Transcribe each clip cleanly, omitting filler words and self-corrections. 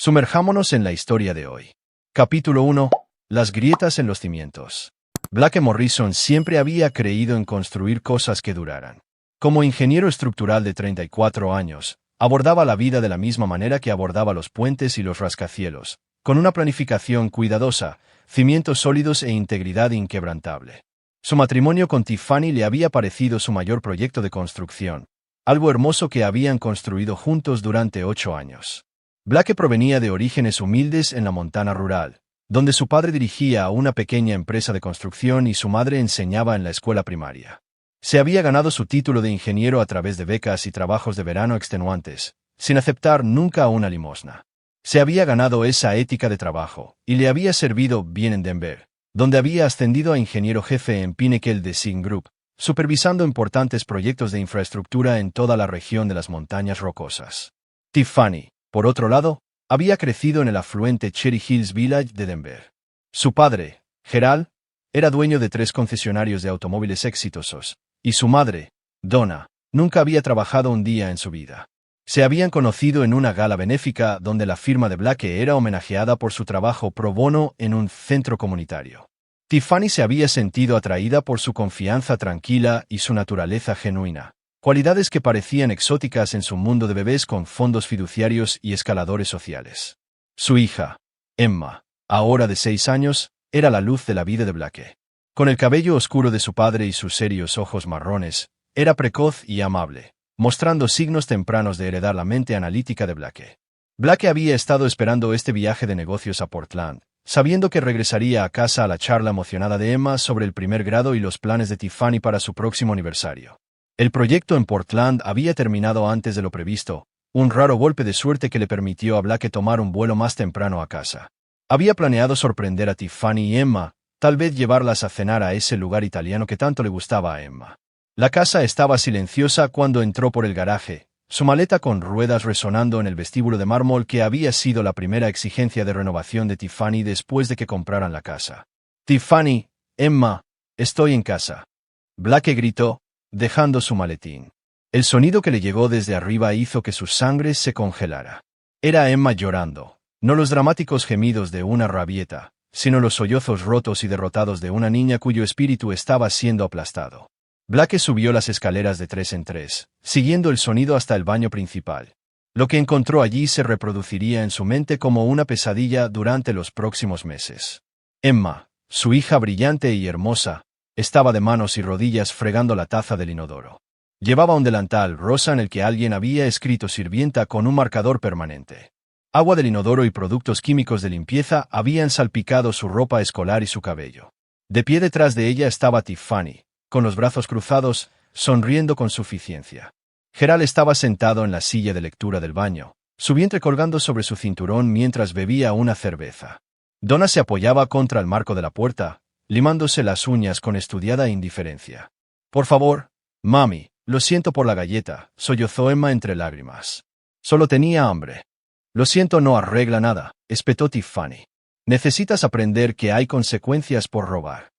Sumerjámonos en la historia de hoy. Capítulo 1. Las grietas en los cimientos. Blake Morrison siempre había creído en construir cosas que duraran. Como ingeniero estructural de 34 años, abordaba la vida de la misma manera que abordaba los puentes y los rascacielos, con una planificación cuidadosa, cimientos sólidos e integridad inquebrantable. Su matrimonio con Tiffany le había parecido su mayor proyecto de construcción, algo hermoso que habían construido juntos durante 8 años. Blake provenía de orígenes humildes en la Montana rural, donde su padre dirigía una pequeña empresa de construcción y su madre enseñaba en la escuela primaria. Se había ganado su título de ingeniero a través de becas y trabajos de verano extenuantes, sin aceptar nunca una limosna. Se había ganado esa ética de trabajo, y le había servido bien en Denver, donde había ascendido a ingeniero jefe en Pinnacle Design Group, supervisando importantes proyectos de infraestructura en toda la región de las Montañas Rocosas. Tiffany, por otro lado, había crecido en el afluente Cherry Hills Village de Denver. Su padre, Gerald, era dueño de 3 concesionarios de automóviles exitosos, y su madre, Donna, nunca había trabajado un día en su vida. Se habían conocido en una gala benéfica donde la firma de Blake era homenajeada por su trabajo pro bono en un centro comunitario. Tiffany se había sentido atraída por su confianza tranquila y su naturaleza genuina, cualidades que parecían exóticas en su mundo de bebés con fondos fiduciarios y escaladores sociales. Su hija, Emma, ahora de 6 años, era la luz de la vida de Blake. Con el cabello oscuro de su padre y sus serios ojos marrones, era precoz y amable, mostrando signos tempranos de heredar la mente analítica de Blake. Blake había estado esperando este viaje de negocios a Portland, sabiendo que regresaría a casa a la charla emocionada de Emma sobre el primer grado y los planes de Tiffany para su próximo aniversario. El proyecto en Portland había terminado antes de lo previsto, un raro golpe de suerte que le permitió a Blake tomar un vuelo más temprano a casa. Había planeado sorprender a Tiffany y Emma, tal vez llevarlas a cenar a ese lugar italiano que tanto le gustaba a Emma. La casa estaba silenciosa cuando entró por el garaje, su maleta con ruedas resonando en el vestíbulo de mármol que había sido la primera exigencia de renovación de Tiffany después de que compraran la casa. «Tiffany, Emma, estoy en casa», Blake gritó, dejando su maletín. El sonido que le llegó desde arriba hizo que su sangre se congelara. Era Emma llorando, no los dramáticos gemidos de una rabieta, sino los sollozos rotos y derrotados de una niña cuyo espíritu estaba siendo aplastado. Blake subió las escaleras de 3 en 3, siguiendo el sonido hasta el baño principal. Lo que encontró allí se reproduciría en su mente como una pesadilla durante los próximos meses. Emma, su hija brillante y hermosa, estaba de manos y rodillas fregando la taza del inodoro. Llevaba un delantal rosa en el que alguien había escrito sirvienta con un marcador permanente. Agua del inodoro y productos químicos de limpieza habían salpicado su ropa escolar y su cabello. De pie detrás de ella estaba Tiffany, con los brazos cruzados, sonriendo con suficiencia. Gerald estaba sentado en la silla de lectura del baño, su vientre colgando sobre su cinturón mientras bebía una cerveza. Donna se apoyaba contra el marco de la puerta, limándose las uñas con estudiada indiferencia. «Por favor, mami, lo siento por la galleta», sollozó Emma entre lágrimas. «Solo tenía hambre». «Lo siento no arregla nada», espetó Tiffany. «Necesitas aprender que hay consecuencias por robar».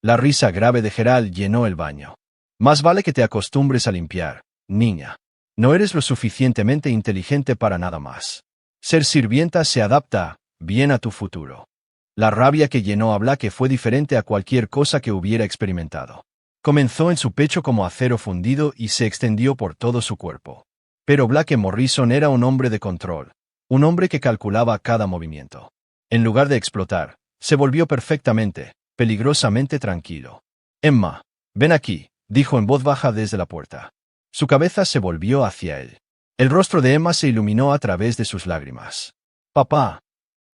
La risa grave de Gerald llenó el baño. «Más vale que te acostumbres a limpiar, niña. No eres lo suficientemente inteligente para nada más. Ser sirvienta se adapta bien a tu futuro». La rabia que llenó a Blake fue diferente a cualquier cosa que hubiera experimentado. Comenzó en su pecho como acero fundido y se extendió por todo su cuerpo. Pero Blake Morrison era un hombre de control, un hombre que calculaba cada movimiento. En lugar de explotar, se volvió perfectamente, peligrosamente tranquilo. «Emma, ven aquí», dijo en voz baja desde la puerta. Su cabeza se volvió hacia él. El rostro de Emma se iluminó a través de sus lágrimas. «Papá».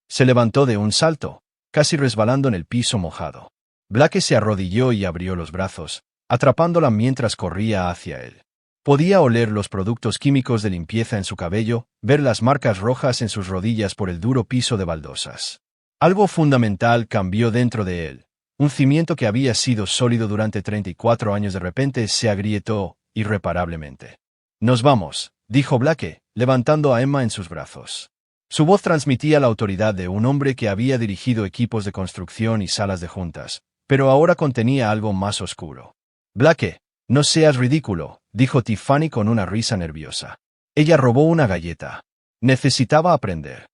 Se levantó de un salto, casi resbalando en el piso mojado. Blake se arrodilló y abrió los brazos, atrapándola mientras corría hacia él. Podía oler los productos químicos de limpieza en su cabello, ver las marcas rojas en sus rodillas por el duro piso de baldosas. Algo fundamental cambió dentro de él. Un cimiento que había sido sólido durante 34 años de repente se agrietó irreparablemente. «Nos vamos», dijo Blake, levantando a Emma en sus brazos. Su voz transmitía la autoridad de un hombre que había dirigido equipos de construcción y salas de juntas, pero ahora contenía algo más oscuro. «Blake, no seas ridículo», dijo Tiffany con una risa nerviosa. Ella robó una galleta. Necesitaba aprender.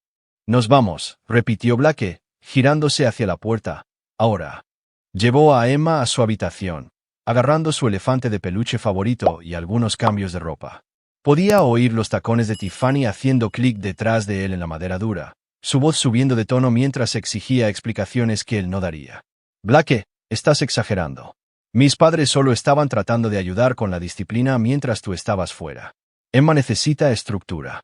Nos vamos, repitió Blake, girándose hacia la puerta. Ahora. Llevó a Emma a su habitación, agarrando su elefante de peluche favorito y algunos cambios de ropa. Podía oír los tacones de Tiffany haciendo clic detrás de él en la madera dura, su voz subiendo de tono mientras exigía explicaciones que él no daría. Blake, estás exagerando. Mis padres solo estaban tratando de ayudar con la disciplina mientras tú estabas fuera. Emma necesita estructura.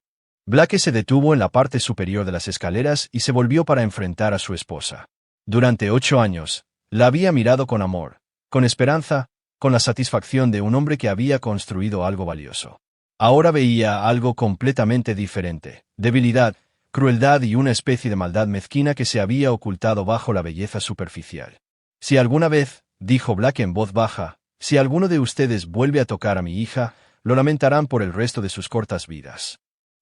Blake se detuvo en la parte superior de las escaleras y se volvió para enfrentar a su esposa. Durante 8 años, la había mirado con amor, con esperanza, con la satisfacción de un hombre que había construido algo valioso. Ahora veía algo completamente diferente: debilidad, crueldad y una especie de maldad mezquina que se había ocultado bajo la belleza superficial. Si alguna vez, dijo Blake en voz baja, si alguno de ustedes vuelve a tocar a mi hija, lo lamentarán por el resto de sus cortas vidas.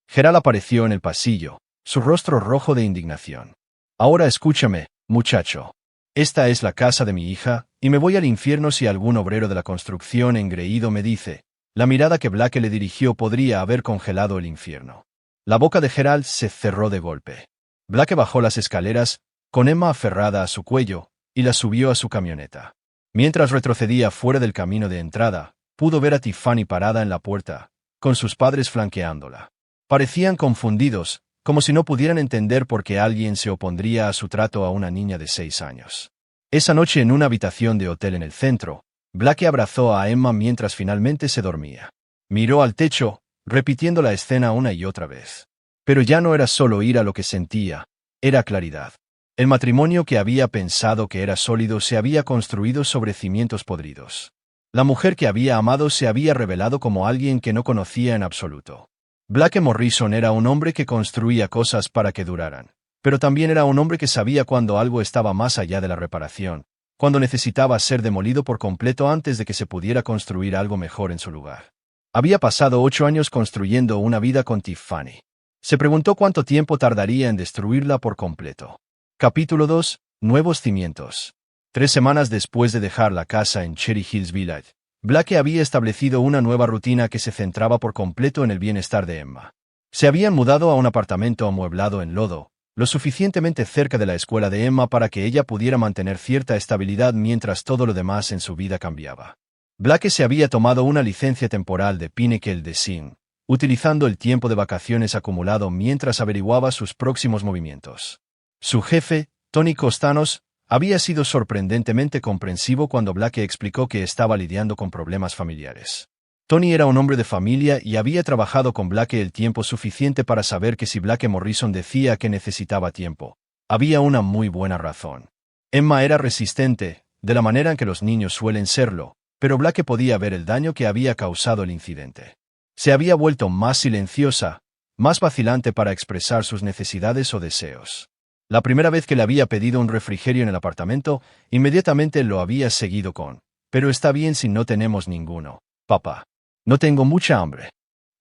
Gerald apareció en el pasillo, su rostro rojo de indignación. Ahora escúchame, muchacho. Esta es la casa de mi hija, y me voy al infierno si algún obrero de la construcción engreído me dice. La mirada que Blake le dirigió podría haber congelado el infierno. La boca de Gerald se cerró de golpe. Blake bajó las escaleras, con Emma aferrada a su cuello, y la subió a su camioneta. Mientras retrocedía fuera del camino de entrada, pudo ver a Tiffany parada en la puerta, con sus padres flanqueándola. Parecían confundidos, como si no pudieran entender por qué alguien se opondría a su trato a una niña de 6 años. Esa noche en una habitación de hotel en el centro, Blake abrazó a Emma mientras finalmente se dormía. Miró al techo, repitiendo la escena una y otra vez. Pero ya no era solo ira lo que sentía, era claridad. El matrimonio que había pensado que era sólido se había construido sobre cimientos podridos. La mujer que había amado se había revelado como alguien que no conocía en absoluto. Blake Morrison era un hombre que construía cosas para que duraran, pero también era un hombre que sabía cuando algo estaba más allá de la reparación, cuando necesitaba ser demolido por completo antes de que se pudiera construir algo mejor en su lugar. Había pasado 8 años construyendo una vida con Tiffany. Se preguntó cuánto tiempo tardaría en destruirla por completo. Capítulo 2. Nuevos cimientos. 3 semanas después de dejar la casa en Cherry Hills Village, Blake había establecido una nueva rutina que se centraba por completo en el bienestar de Emma. Se habían mudado a un apartamento amueblado en lodo, lo suficientemente cerca de la escuela de Emma para que ella pudiera mantener cierta estabilidad mientras todo lo demás en su vida cambiaba. Blake se había tomado una licencia temporal de Pinnacle Design, utilizando el tiempo de vacaciones acumulado mientras averiguaba sus próximos movimientos. Su jefe, Tony Costanos, había sido sorprendentemente comprensivo cuando Blake explicó que estaba lidiando con problemas familiares. Tony era un hombre de familia y había trabajado con Blake el tiempo suficiente para saber que si Blake Morrison decía que necesitaba tiempo, había una muy buena razón. Emma era resistente, de la manera en que los niños suelen serlo, pero Blake podía ver el daño que había causado el incidente. Se había vuelto más silenciosa, más vacilante para expresar sus necesidades o deseos. La primera vez que le había pedido un refrigerio en el apartamento, inmediatamente lo había seguido con: «Pero está bien si no tenemos ninguno, papá. No tengo mucha hambre».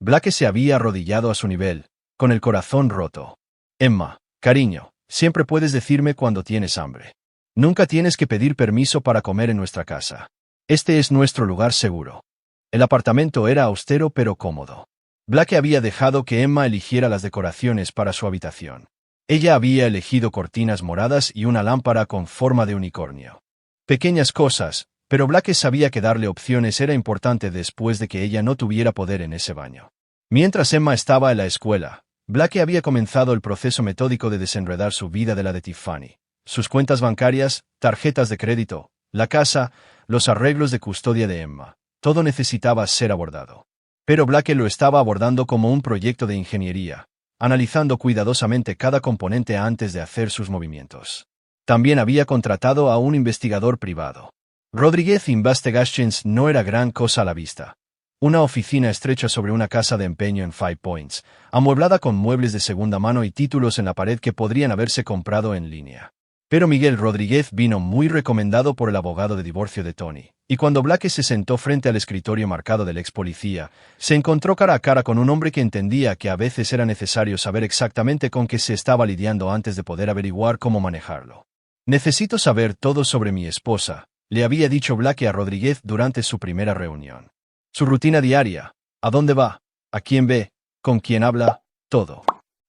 Blake se había arrodillado a su nivel, con el corazón roto. «Emma, cariño, siempre puedes decirme cuando tienes hambre. Nunca tienes que pedir permiso para comer en nuestra casa. Este es nuestro lugar seguro». El apartamento era austero pero cómodo. Blake había dejado que Emma eligiera las decoraciones para su habitación. Ella había elegido cortinas moradas y una lámpara con forma de unicornio. Pequeñas cosas, pero Blake sabía que darle opciones era importante después de que ella no tuviera poder en ese baño. Mientras Emma estaba en la escuela, Blake había comenzado el proceso metódico de desenredar su vida de la de Tiffany. Sus cuentas bancarias, tarjetas de crédito, la casa, los arreglos de custodia de Emma. Todo necesitaba ser abordado. Pero Blake lo estaba abordando como un proyecto de ingeniería, analizando cuidadosamente cada componente antes de hacer sus movimientos. También había contratado a un investigador privado. Rodriguez Investigations no era gran cosa a la vista. Una oficina estrecha sobre una casa de empeño en Five Points, amueblada con muebles de segunda mano y títulos en la pared que podrían haberse comprado en línea. Pero Miguel Rodríguez vino muy recomendado por el abogado de divorcio de Tony, y cuando Blake se sentó frente al escritorio marcado del ex policía, se encontró cara a cara con un hombre que entendía que a veces era necesario saber exactamente con qué se estaba lidiando antes de poder averiguar cómo manejarlo. «Necesito saber todo sobre mi esposa», le había dicho Blake a Rodríguez durante su primera reunión. Su rutina diaria, a dónde va, a quién ve, con quién habla, todo.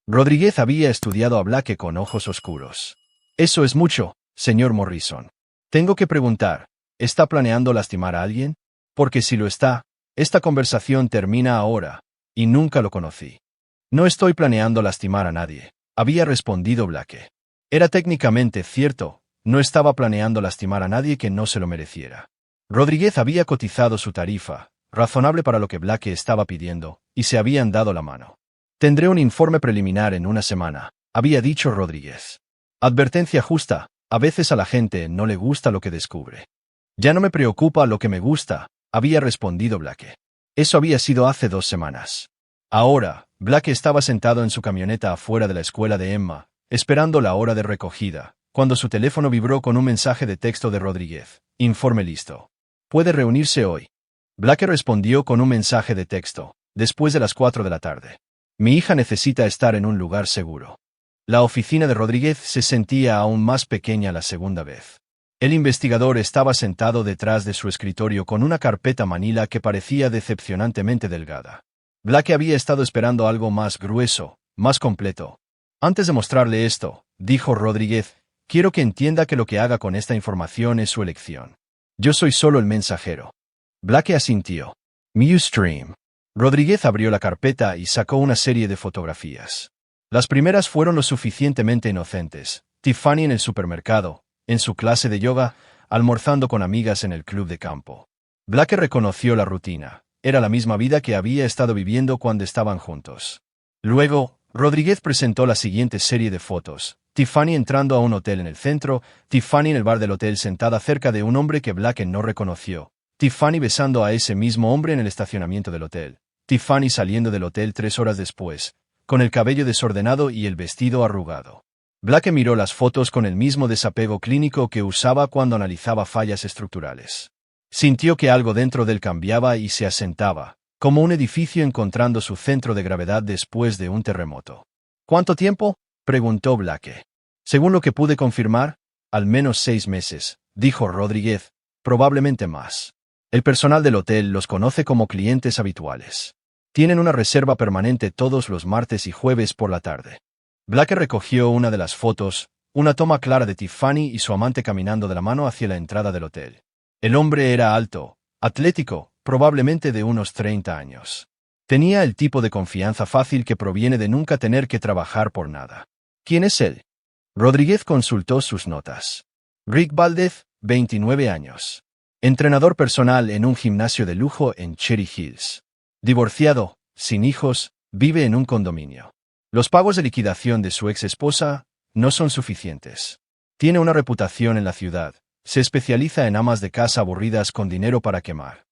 Rodríguez había estudiado a Blake con ojos oscuros. Eso es mucho, señor Morrison. Tengo que preguntar, ¿está planeando lastimar a alguien? Porque si lo está, esta conversación termina ahora, y nunca lo conocí. No estoy planeando lastimar a nadie, había respondido Blake. Era técnicamente cierto, no estaba planeando lastimar a nadie que no se lo mereciera. Rodríguez había cotizado su tarifa, razonable para lo que Blake estaba pidiendo, y se habían dado la mano. Tendré un informe preliminar en una semana, había dicho Rodríguez. Advertencia justa, a veces a la gente no le gusta lo que descubre. Ya no me preocupa lo que me gusta, había respondido Blake. Eso había sido hace 2 semanas. Ahora, Blake estaba sentado en su camioneta afuera de la escuela de Emma, esperando la hora de recogida, cuando su teléfono vibró con un mensaje de texto de Rodríguez. Informe listo. ¿Puede reunirse hoy? Blake respondió con un mensaje de texto, después de las 4 de la tarde. Mi hija necesita estar en un lugar seguro. La oficina de Rodríguez se sentía aún más pequeña la segunda vez. El investigador estaba sentado detrás de su escritorio con una carpeta manila que parecía decepcionantemente delgada. Blake había estado esperando algo más grueso, más completo. Antes de mostrarle esto, dijo Rodríguez, quiero que entienda que lo que haga con esta información es su elección. Yo soy solo el mensajero. Blake asintió. Ustream. Rodríguez abrió la carpeta y sacó una serie de fotografías. Las primeras fueron lo suficientemente inocentes. Tiffany en el supermercado, en su clase de yoga, almorzando con amigas en el club de campo. Blake reconoció la rutina. Era la misma vida que había estado viviendo cuando estaban juntos. Luego, Rodríguez presentó la siguiente serie de fotos. Tiffany entrando a un hotel en el centro, Tiffany en el bar del hotel sentada cerca de un hombre que Blake no reconoció. Tiffany besando a ese mismo hombre en el estacionamiento del hotel. Tiffany saliendo del hotel 3 horas después, con el cabello desordenado y el vestido arrugado. Blake miró las fotos con el mismo desapego clínico que usaba cuando analizaba fallas estructurales. Sintió que algo dentro de él cambiaba y se asentaba, como un edificio encontrando su centro de gravedad después de un terremoto. ¿Cuánto tiempo?, preguntó Blake. Según lo que pude confirmar, al menos 6 meses, dijo Rodríguez, probablemente más. El personal del hotel los conoce como clientes habituales. Tienen una reserva permanente todos los martes y jueves por la tarde. Blake recogió una de las fotos, una toma clara de Tiffany y su amante caminando de la mano hacia la entrada del hotel. El hombre era alto, atlético, probablemente de unos 30 años. Tenía el tipo de confianza fácil que proviene de nunca tener que trabajar por nada. ¿Quién es él? Rodríguez consultó sus notas. Rick Valdez, 29 años. Entrenador personal en un gimnasio de lujo en Cherry Hills. Divorciado, sin hijos, vive en un condominio. Los pagos de liquidación de su ex esposa no son suficientes. Tiene una reputación en la ciudad. Se especializa en amas de casa aburridas con dinero para quemar.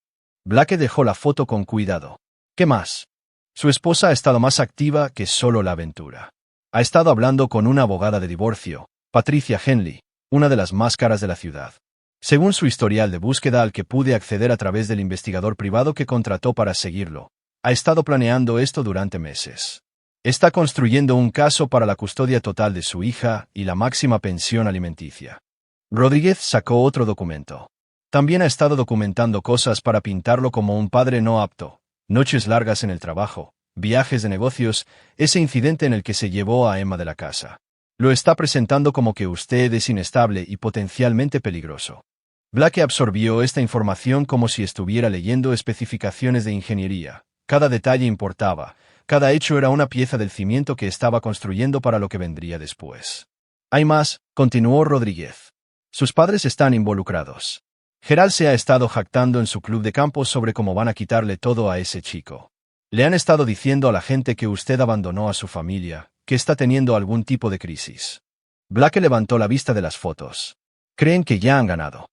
Blake dejó la foto con cuidado. ¿Qué más? Su esposa ha estado más activa que solo la aventura. Ha estado hablando con una abogada de divorcio, Patricia Henley, una de las más caras de la ciudad. Según su historial de búsqueda al que pude acceder a través del investigador privado que contrató para seguirlo, ha estado planeando esto durante meses. Está construyendo un caso para la custodia total de su hija y la máxima pensión alimenticia. Rodríguez sacó otro documento. También ha estado documentando cosas para pintarlo como un padre no apto, noches largas en el trabajo, viajes de negocios, ese incidente en el que se llevó a Emma de la casa. Lo está presentando como que usted es inestable y potencialmente peligroso. Blake absorbió esta información como si estuviera leyendo especificaciones de ingeniería. Cada detalle importaba, cada hecho era una pieza del cimiento que estaba construyendo para lo que vendría después. Hay más, continuó Rodríguez. Sus padres están involucrados. Gerald se ha estado jactando en su club de campo sobre cómo van a quitarle todo a ese chico. Le han estado diciendo a la gente que usted abandonó a su familia, que está teniendo algún tipo de crisis. Blake levantó la vista de las fotos. Creen que ya han ganado.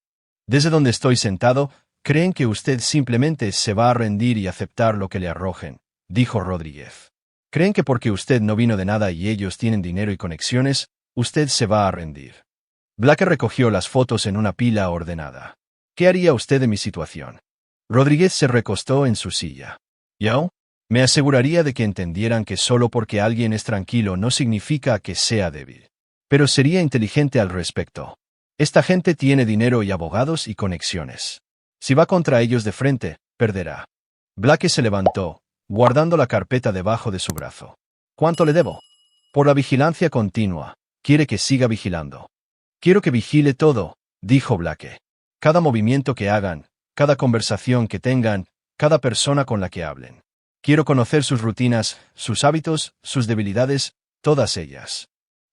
Desde donde estoy sentado, creen que usted simplemente se va a rendir y aceptar lo que le arrojen, dijo Rodríguez. Creen que porque usted no vino de nada y ellos tienen dinero y conexiones, usted se va a rendir. Blake recogió las fotos en una pila ordenada. ¿Qué haría usted en mi situación? Rodríguez se recostó en su silla. ¿Yo? Me aseguraría de que entendieran que solo porque alguien es tranquilo no significa que sea débil. Pero sería inteligente al respecto. Esta gente tiene dinero y abogados y conexiones. Si va contra ellos de frente, perderá. Blake se levantó, guardando la carpeta debajo de su brazo. ¿Cuánto le debo? Por la vigilancia continua. Quiere que siga vigilando. Quiero que vigile todo, dijo Blake. Cada movimiento que hagan, cada conversación que tengan, cada persona con la que hablen. Quiero conocer sus rutinas, sus hábitos, sus debilidades, todas ellas.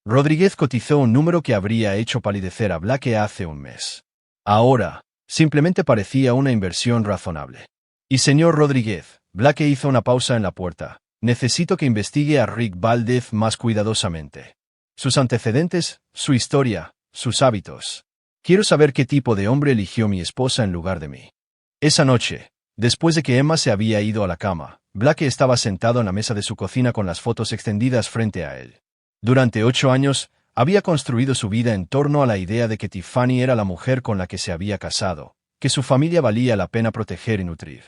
Rodríguez cotizó un número que habría hecho palidecer a Blake hace un mes. Ahora, simplemente parecía una inversión razonable. Y señor Rodríguez, Blake hizo una pausa en la puerta. Necesito que investigue a Rick Valdez más cuidadosamente. Sus antecedentes, su historia, sus hábitos. Quiero saber qué tipo de hombre eligió mi esposa en lugar de mí. Esa noche, después de que Emma se había ido a la cama, Blake estaba sentado en la mesa de su cocina con las fotos extendidas frente a él. Durante 8 años, había construido su vida en torno a la idea de que Tiffany era la mujer con la que se había casado, que su familia valía la pena proteger y nutrir.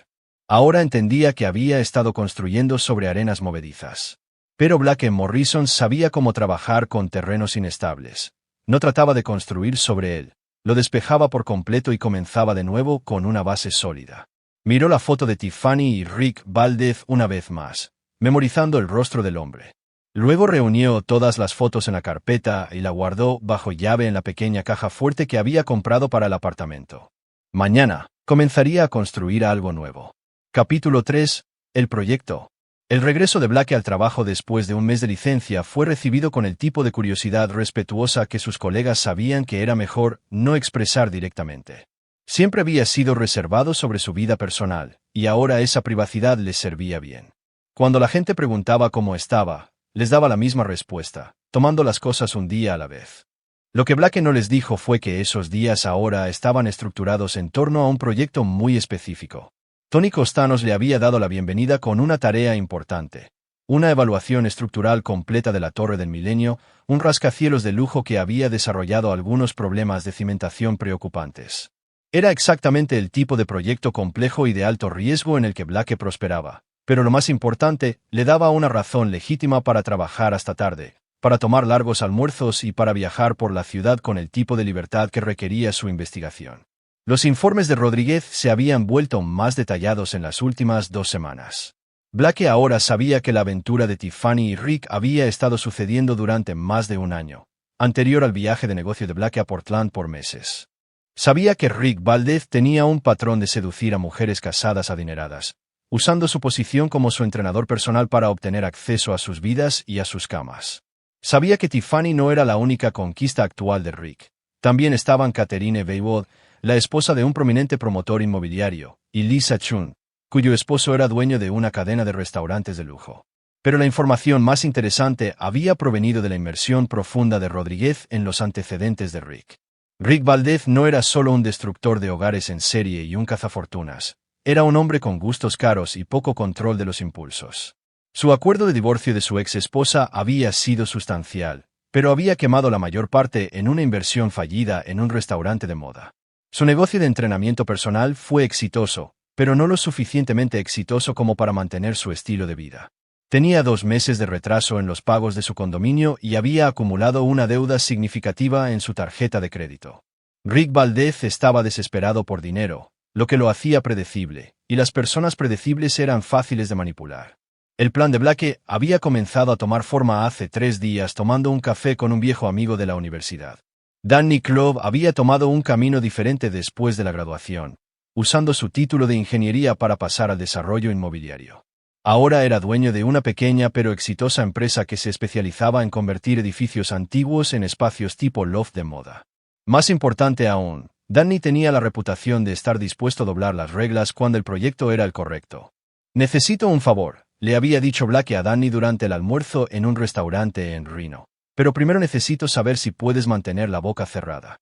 Ahora entendía que había estado construyendo sobre arenas movedizas. Pero Blake Morrison sabía cómo trabajar con terrenos inestables. No trataba de construir sobre él, lo despejaba por completo y comenzaba de nuevo con una base sólida. Miró la foto de Tiffany y Rick Valdez una vez más, memorizando el rostro del hombre. Luego reunió todas las fotos en la carpeta y la guardó bajo llave en la pequeña caja fuerte que había comprado para el apartamento. Mañana, comenzaría a construir algo nuevo. Capítulo 3. El proyecto. El regreso de Blake al trabajo después de un mes de licencia fue recibido con el tipo de curiosidad respetuosa que sus colegas sabían que era mejor no expresar directamente. Siempre había sido reservado sobre su vida personal, y ahora esa privacidad les servía bien. Cuando la gente preguntaba cómo estaba, les daba la misma respuesta, tomando las cosas un día a la vez. Lo que Blake no les dijo fue que esos días ahora estaban estructurados en torno a un proyecto muy específico. Tony Costanos le había dado la bienvenida con una tarea importante. Una evaluación estructural completa de la Torre del Milenio, un rascacielos de lujo que había desarrollado algunos problemas de cimentación preocupantes. Era exactamente el tipo de proyecto complejo y de alto riesgo en el que Blake prosperaba, pero lo más importante, le daba una razón legítima para trabajar hasta tarde, para tomar largos almuerzos y para viajar por la ciudad con el tipo de libertad que requería su investigación. Los informes de Rodríguez se habían vuelto más detallados en las últimas 2 semanas. Blake ahora sabía que la aventura de Tiffany y Rick había estado sucediendo durante más de un año, anterior al viaje de negocio de Blake a Portland por meses. Sabía que Rick Valdez tenía un patrón de seducir a mujeres casadas adineradas, usando su posición como su entrenador personal para obtener acceso a sus vidas y a sus camas. Sabía que Tiffany no era la única conquista actual de Rick. También estaban Catherine Weiwood, la esposa de un prominente promotor inmobiliario, y Lisa Chun, cuyo esposo era dueño de una cadena de restaurantes de lujo. Pero la información más interesante había provenido de la inmersión profunda de Rodríguez en los antecedentes de Rick. Rick Valdez no era solo un destructor de hogares en serie y un cazafortunas. Era un hombre con gustos caros y poco control de los impulsos. Su acuerdo de divorcio de su ex esposa había sido sustancial, pero había quemado la mayor parte en una inversión fallida en un restaurante de moda. Su negocio de entrenamiento personal fue exitoso, pero no lo suficientemente exitoso como para mantener su estilo de vida. Tenía 2 meses de retraso en los pagos de su condominio y había acumulado una deuda significativa en su tarjeta de crédito. Rick Valdez estaba desesperado por dinero, lo que lo hacía predecible, y las personas predecibles eran fáciles de manipular. El plan de Blake había comenzado a tomar forma hace 3 días tomando un café con un viejo amigo de la universidad. Danny Clove había tomado un camino diferente después de la graduación, usando su título de ingeniería para pasar al desarrollo inmobiliario. Ahora era dueño de una pequeña pero exitosa empresa que se especializaba en convertir edificios antiguos en espacios tipo loft de moda. Más importante aún, Danny tenía la reputación de estar dispuesto a doblar las reglas cuando el proyecto era el correcto. «Necesito un favor», le había dicho Blake a Danny durante el almuerzo en un restaurante en Reno. «Pero primero necesito saber si puedes mantener la boca cerrada».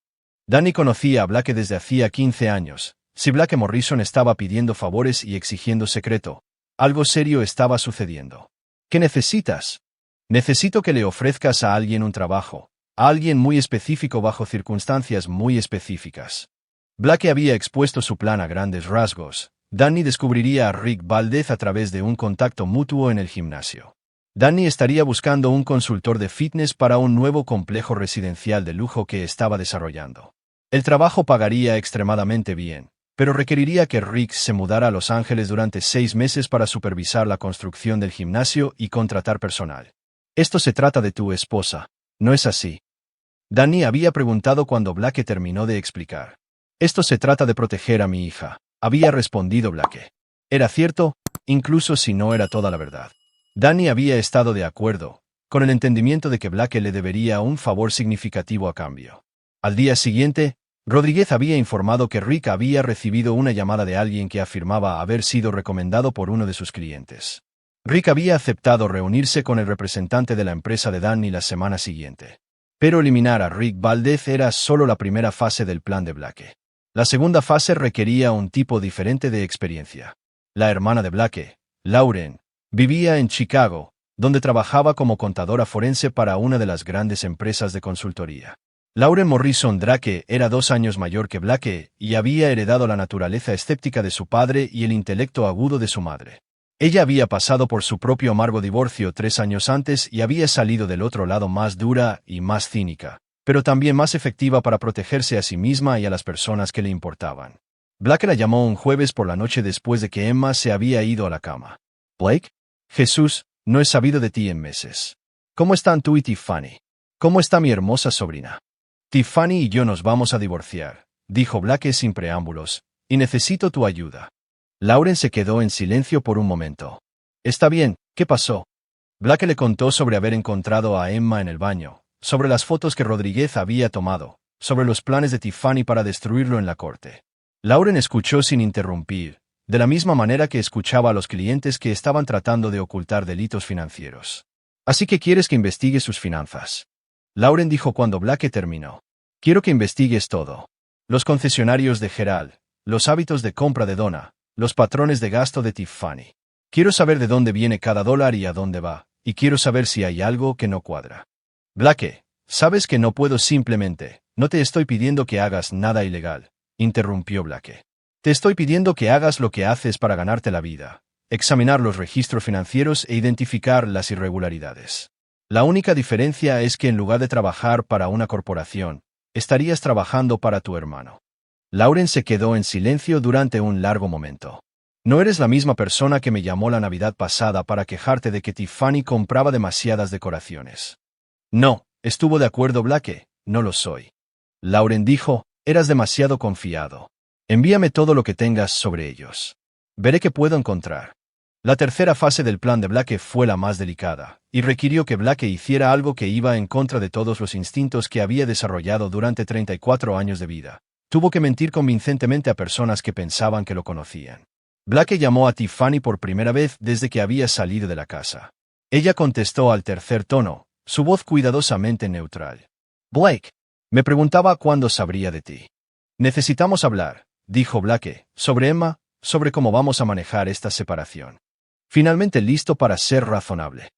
Danny conocía a Blake desde hacía 15 años. Si Blake Morrison estaba pidiendo favores y exigiendo secreto, algo serio estaba sucediendo. «¿Qué necesitas?» «Necesito que le ofrezcas a alguien un trabajo, a alguien muy específico bajo circunstancias muy específicas». Blake había expuesto su plan a grandes rasgos. Danny descubriría a Rick Valdez a través de un contacto mutuo en el gimnasio. Danny estaría buscando un consultor de fitness para un nuevo complejo residencial de lujo que estaba desarrollando. El trabajo pagaría extremadamente bien, pero requeriría que Rick se mudara a Los Ángeles durante 6 meses para supervisar la construcción del gimnasio y contratar personal. Esto se trata de tu esposa, ¿no es así? Danny había preguntado cuando Blake terminó de explicar. Esto se trata de proteger a mi hija, había respondido Blake. Era cierto, incluso si no era toda la verdad. Danny había estado de acuerdo, con el entendimiento de que Blake le debería un favor significativo a cambio. Al día siguiente, Rodríguez había informado que Rick había recibido una llamada de alguien que afirmaba haber sido recomendado por uno de sus clientes. Rick había aceptado reunirse con el representante de la empresa de Danny la semana siguiente. Pero eliminar a Rick Valdez era solo la primera fase del plan de Blake. La segunda fase requería un tipo diferente de experiencia. La hermana de Blake, Lauren, vivía en Chicago, donde trabajaba como contadora forense para una de las grandes empresas de consultoría. Lauren Morrison Drake era 2 años mayor que Blake y había heredado la naturaleza escéptica de su padre y el intelecto agudo de su madre. Ella había pasado por su propio amargo divorcio 3 años antes y había salido del otro lado más dura y más cínica, pero también más efectiva para protegerse a sí misma y a las personas que le importaban. Blake la llamó un jueves por la noche después de que Emma se había ido a la cama. «Blake, Jesús, no he sabido de ti en meses. ¿Cómo están tú y Tiffany? ¿Cómo está mi hermosa sobrina?» «Tiffany y yo nos vamos a divorciar», dijo Blake sin preámbulos, «y necesito tu ayuda». Lauren se quedó en silencio por un momento. «Está bien, ¿qué pasó?» Blake le contó sobre haber encontrado a Emma en el baño, sobre las fotos que Rodríguez había tomado, sobre los planes de Tiffany para destruirlo en la corte. Lauren escuchó sin interrumpir, de la misma manera que escuchaba a los clientes que estaban tratando de ocultar delitos financieros. «Así que quieres que investigue sus finanzas», Lauren dijo cuando Blake terminó. «Quiero que investigues todo. Los concesionarios de Gerald, los hábitos de compra de Donna, los patrones de gasto de Tiffany. Quiero saber de dónde viene cada dólar y a dónde va, y quiero saber si hay algo que no cuadra». «Blake, sabes que no puedo simplemente, no te estoy pidiendo que hagas nada ilegal», interrumpió Blake. «Te estoy pidiendo que hagas lo que haces para ganarte la vida, examinar los registros financieros e identificar las irregularidades. La única diferencia es que en lugar de trabajar para una corporación, estarías trabajando para tu hermano». Lauren se quedó en silencio durante un largo momento. «No eres la misma persona que me llamó la Navidad pasada para quejarte de que Tiffany compraba demasiadas decoraciones». «No», estuvo de acuerdo Blake, «no lo soy». Lauren dijo, «eras demasiado confiado. Envíame todo lo que tengas sobre ellos. Veré qué puedo encontrar». La tercera fase del plan de Blake fue la más delicada, y requirió que Blake hiciera algo que iba en contra de todos los instintos que había desarrollado durante 34 años de vida. Tuvo que mentir convincentemente a personas que pensaban que lo conocían. Blake llamó a Tiffany por primera vez desde que había salido de la casa. Ella contestó al tercer tono, su voz cuidadosamente neutral. «Blake, me preguntaba cuándo sabría de ti». «Necesitamos hablar», dijo Blake, «sobre Emma, sobre cómo vamos a manejar esta separación». Finalmente listo para ser razonable.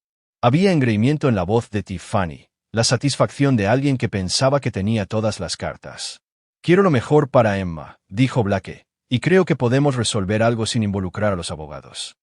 Había engreimiento en la voz de Tiffany, la satisfacción de alguien que pensaba que tenía todas las cartas. «Quiero lo mejor para Emma», dijo Blake, «y creo que podemos resolver algo sin involucrar a los abogados».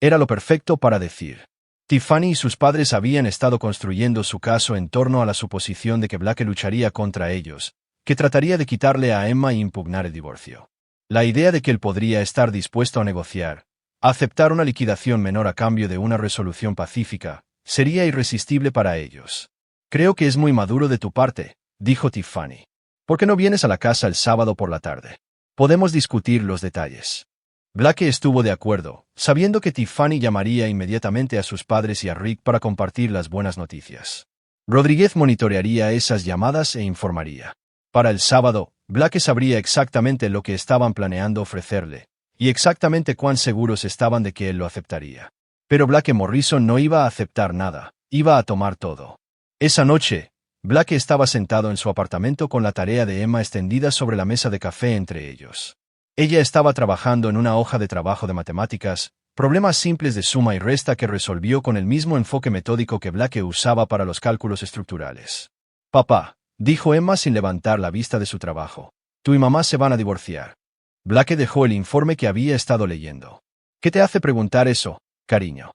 Era lo perfecto para decir. Tiffany y sus padres habían estado construyendo su caso en torno a la suposición de que Blake lucharía contra ellos, que trataría de quitarle a Emma e impugnar el divorcio. La idea de que él podría estar dispuesto a negociar, a aceptar una liquidación menor a cambio de una resolución pacífica, sería irresistible para ellos. «Creo que es muy maduro de tu parte», dijo Tiffany. «¿Por qué no vienes a la casa el sábado por la tarde? Podemos discutir los detalles». Blake estuvo de acuerdo, sabiendo que Tiffany llamaría inmediatamente a sus padres y a Rick para compartir las buenas noticias. Rodríguez monitorearía esas llamadas e informaría. Para el sábado, Blake sabría exactamente lo que estaban planeando ofrecerle, y exactamente cuán seguros estaban de que él lo aceptaría. Pero Blake Morrison no iba a aceptar nada, iba a tomar todo. Esa noche, Blake estaba sentado en su apartamento con la tarea de Emma extendida sobre la mesa de café entre ellos. Ella estaba trabajando en una hoja de trabajo de matemáticas, problemas simples de suma y resta que resolvió con el mismo enfoque metódico que Blake usaba para los cálculos estructurales. «Papá», dijo Emma sin levantar la vista de su trabajo, «tú y mamá se van a divorciar». Blake dejó el informe que había estado leyendo. «¿Qué te hace preguntar eso, cariño?»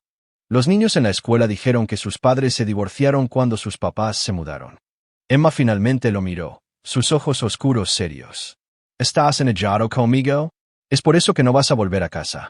Los niños en la escuela dijeron que sus padres se divorciaron cuando sus papás se mudaron. Emma finalmente lo miró, sus ojos oscuros serios. «¿Estás enojado conmigo? ¿Es por eso que no vas a volver a casa?»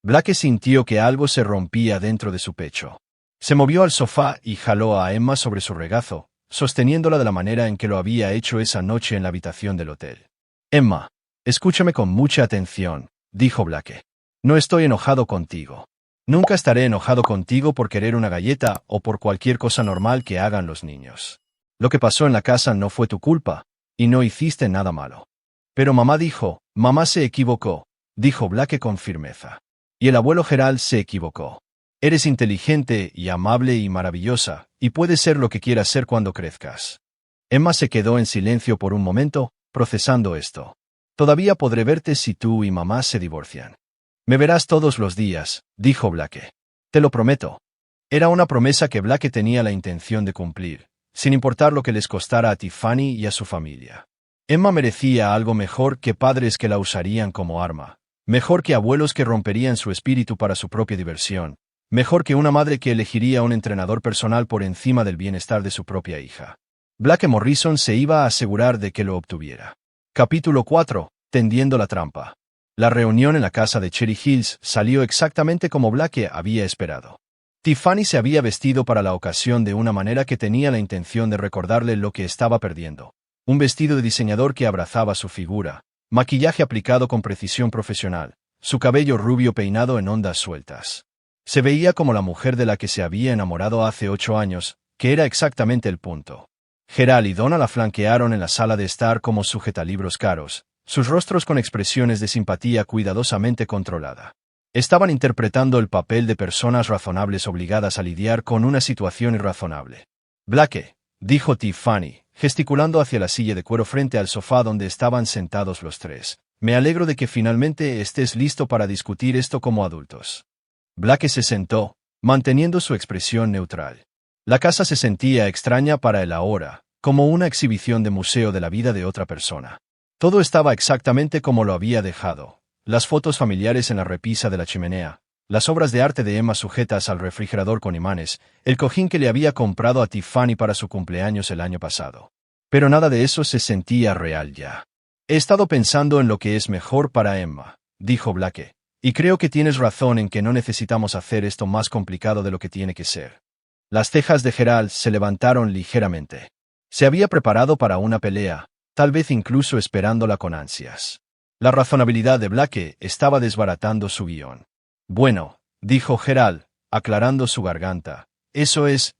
Blake sintió que algo se rompía dentro de su pecho. Se movió al sofá y jaló a Emma sobre su regazo, sosteniéndola de la manera en que lo había hecho esa noche en la habitación del hotel. Emma, escúchame con mucha atención, dijo Blake. No estoy enojado contigo. Nunca estaré enojado contigo por querer una galleta o por cualquier cosa normal que hagan los niños. Lo que pasó en la casa no fue tu culpa, y no hiciste nada malo. Pero mamá se equivocó, dijo Blake con firmeza. Y el abuelo Gerald se equivocó. Eres inteligente y amable y maravillosa, y puedes ser lo que quieras ser cuando crezcas. Emma se quedó en silencio por un momento, procesando esto. Todavía podré verte si tú y mamá se divorcian. Me verás todos los días, dijo Blake. Te lo prometo. Era una promesa que Blake tenía la intención de cumplir, sin importar lo que les costara a Tiffany y a su familia. Emma merecía algo mejor que padres que la usarían como arma, mejor que abuelos que romperían su espíritu para su propia diversión, mejor que una madre que elegiría un entrenador personal por encima del bienestar de su propia hija. Blake Morrison se iba a asegurar de que lo obtuviera. Capítulo 4. Tendiendo la trampa. La reunión en la casa de Cherry Hills salió exactamente como Blake había esperado. Tiffany se había vestido para la ocasión de una manera que tenía la intención de recordarle lo que estaba perdiendo. Un vestido de diseñador que abrazaba su figura, maquillaje aplicado con precisión profesional, su cabello rubio peinado en ondas sueltas. Se veía como la mujer de la que se había enamorado hace 8 años, que era exactamente el punto. Gerald y Donna la flanquearon en la sala de estar como sujetalibros caros, sus rostros con expresiones de simpatía cuidadosamente controlada. Estaban interpretando el papel de personas razonables obligadas a lidiar con una situación irrazonable. Blake, dijo Tiffany, gesticulando hacia la silla de cuero frente al sofá donde estaban sentados los tres. Me alegro de que finalmente estés listo para discutir esto como adultos. Blake se sentó, manteniendo su expresión neutral. La casa se sentía extraña para él ahora, como una exhibición de museo de la vida de otra persona. Todo estaba exactamente como lo había dejado. Las fotos familiares en la repisa de la chimenea, las obras de arte de Emma sujetas al refrigerador con imanes, el cojín que le había comprado a Tiffany para su cumpleaños el año pasado. Pero nada de eso se sentía real ya. He estado pensando en lo que es mejor para Emma, dijo Blake. Y creo que tienes razón en que no necesitamos hacer esto más complicado de lo que tiene que ser. Las cejas de Gerald se levantaron ligeramente. Se había preparado para una pelea, tal vez incluso esperándola con ansias. La razonabilidad de Blake estaba desbaratando su guión. Bueno, dijo Gerald, aclarando su garganta. Eso es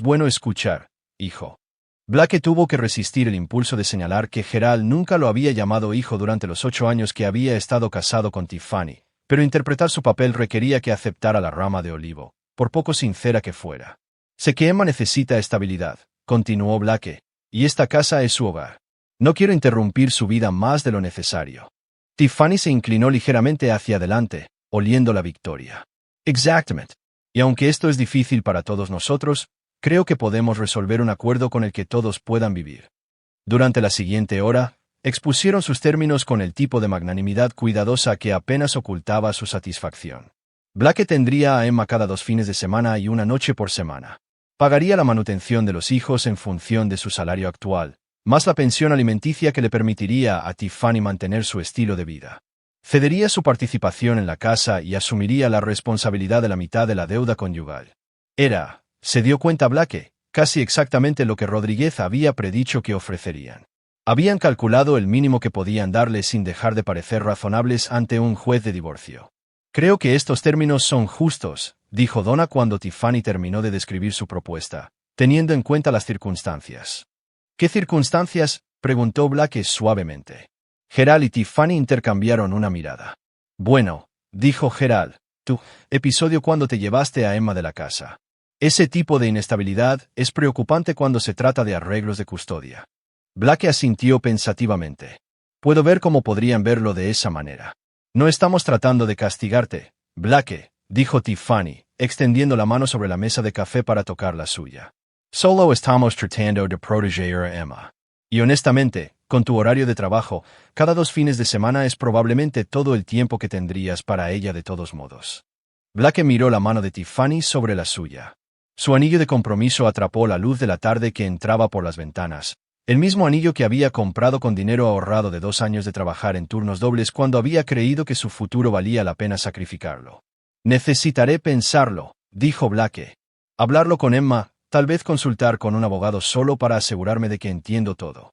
bueno escuchar, hijo. Blake tuvo que resistir el impulso de señalar que Gerald nunca lo había llamado hijo durante los 8 años que había estado casado con Tiffany. Pero interpretar su papel requería que aceptara la rama de olivo, por poco sincera que fuera. Sé que Emma necesita estabilidad, continuó Blake, y esta casa es su hogar. No quiero interrumpir su vida más de lo necesario. Tiffany se inclinó ligeramente hacia adelante, oliendo la victoria. Exactamente. Y aunque esto es difícil para todos nosotros, creo que podemos resolver un acuerdo con el que todos puedan vivir. Durante la siguiente hora, expusieron sus términos con el tipo de magnanimidad cuidadosa que apenas ocultaba su satisfacción. Blake tendría a Emma cada 2 fines de semana y una noche por semana. Pagaría la manutención de los hijos en función de su salario actual, más la pensión alimenticia que le permitiría a Tiffany mantener su estilo de vida. Cedería su participación en la casa y asumiría la responsabilidad de la mitad de la deuda conyugal. Se dio cuenta Blake, casi exactamente lo que Rodríguez había predicho que ofrecerían. Habían calculado el mínimo que podían darle sin dejar de parecer razonables ante un juez de divorcio. Creo que estos términos son justos, dijo Donna cuando Tiffany terminó de describir su propuesta, teniendo en cuenta las circunstancias. ¿Qué circunstancias?, preguntó Blake suavemente. Gerald y Tiffany intercambiaron una mirada. Bueno, dijo Gerald, tu episodio cuando te llevaste a Emma de la casa. Ese tipo de inestabilidad es preocupante cuando se trata de arreglos de custodia. Blake asintió pensativamente. Puedo ver cómo podrían verlo de esa manera. No estamos tratando de castigarte, Blake, dijo Tiffany, extendiendo la mano sobre la mesa de café para tocar la suya. Solo estamos tratando de proteger a Emma. Y honestamente, con tu horario de trabajo, cada 2 fines de semana es probablemente todo el tiempo que tendrías para ella de todos modos. Blake miró la mano de Tiffany sobre la suya. Su anillo de compromiso atrapó la luz de la tarde que entraba por las ventanas, el mismo anillo que había comprado con dinero ahorrado de 2 años de trabajar en turnos dobles cuando había creído que su futuro valía la pena sacrificarlo. Necesitaré pensarlo, dijo Blake. Hablarlo con Emma, tal vez consultar con un abogado solo para asegurarme de que entiendo todo.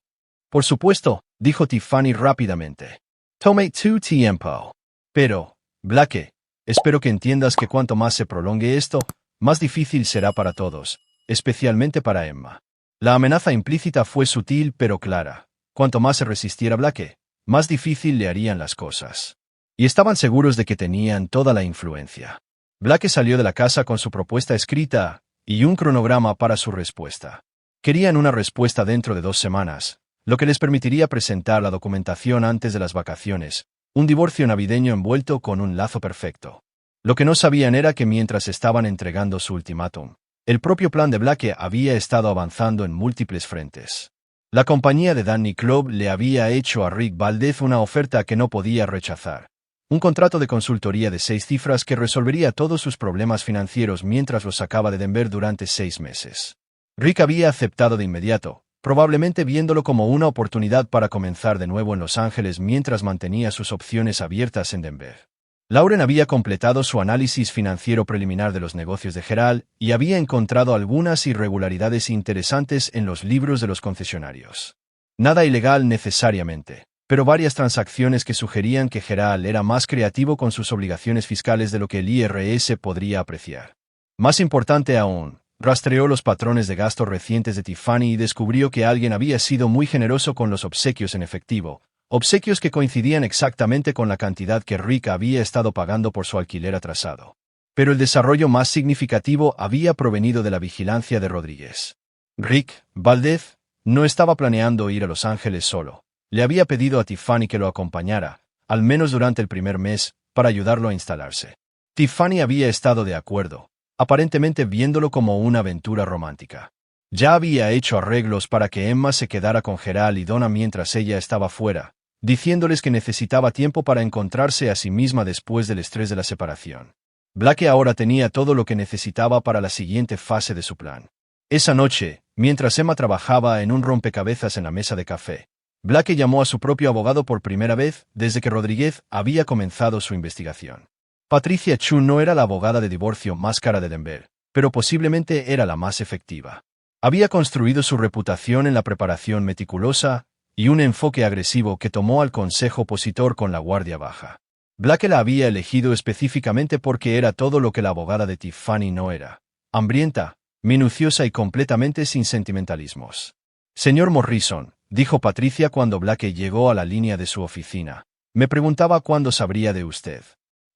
Por supuesto, dijo Tiffany rápidamente. Tome tu tiempo. Pero, Blake, espero que entiendas que cuanto más se prolongue esto, más difícil será para todos, especialmente para Emma. La amenaza implícita fue sutil pero clara. Cuanto más se resistiera Blake, más difícil le harían las cosas. Y estaban seguros de que tenían toda la influencia. Blake salió de la casa con su propuesta escrita y un cronograma para su respuesta. Querían una respuesta dentro de 2 semanas, lo que les permitiría presentar la documentación antes de las vacaciones, un divorcio navideño envuelto con un lazo perfecto. Lo que no sabían era que mientras estaban entregando su ultimátum, el propio plan de Blake había estado avanzando en múltiples frentes. La compañía de Danny Club le había hecho a Rick Valdez una oferta que no podía rechazar. Un contrato de consultoría de 6 cifras que resolvería todos sus problemas financieros mientras los sacaba de Denver durante 6 meses. Rick había aceptado de inmediato, probablemente viéndolo como una oportunidad para comenzar de nuevo en Los Ángeles mientras mantenía sus opciones abiertas en Denver. Lauren había completado su análisis financiero preliminar de los negocios de Gerald y había encontrado algunas irregularidades interesantes en los libros de los concesionarios. Nada ilegal necesariamente, pero varias transacciones que sugerían que Gerald era más creativo con sus obligaciones fiscales de lo que el IRS podría apreciar. Más importante aún, rastreó los patrones de gasto recientes de Tiffany y descubrió que alguien había sido muy generoso con los obsequios en efectivo, obsequios que coincidían exactamente con la cantidad que Rick había estado pagando por su alquiler atrasado. Pero el desarrollo más significativo había provenido de la vigilancia de Rodríguez. Rick Valdez no estaba planeando ir a Los Ángeles solo. Le había pedido a Tiffany que lo acompañara, al menos durante el primer mes, para ayudarlo a instalarse. Tiffany había estado de acuerdo, aparentemente viéndolo como una aventura romántica. Ya había hecho arreglos para que Emma se quedara con Gerald y Donna mientras ella estaba fuera, diciéndoles que necesitaba tiempo para encontrarse a sí misma después del estrés de la separación. Blake ahora tenía todo lo que necesitaba para la siguiente fase de su plan. Esa noche, mientras Emma trabajaba en un rompecabezas en la mesa de café, Blake llamó a su propio abogado por primera vez desde que Rodríguez había comenzado su investigación. Patricia Chu no era la abogada de divorcio más cara de Denver, pero posiblemente era la más efectiva. Había construido su reputación en la preparación meticulosa y un enfoque agresivo que tomó al consejo opositor con la guardia baja. Blake la había elegido específicamente porque era todo lo que la abogada de Tiffany no era: hambrienta, minuciosa y completamente sin sentimentalismos. Señor Morrison, dijo Patricia cuando Blake llegó a la línea de su oficina, me preguntaba cuándo sabría de usted.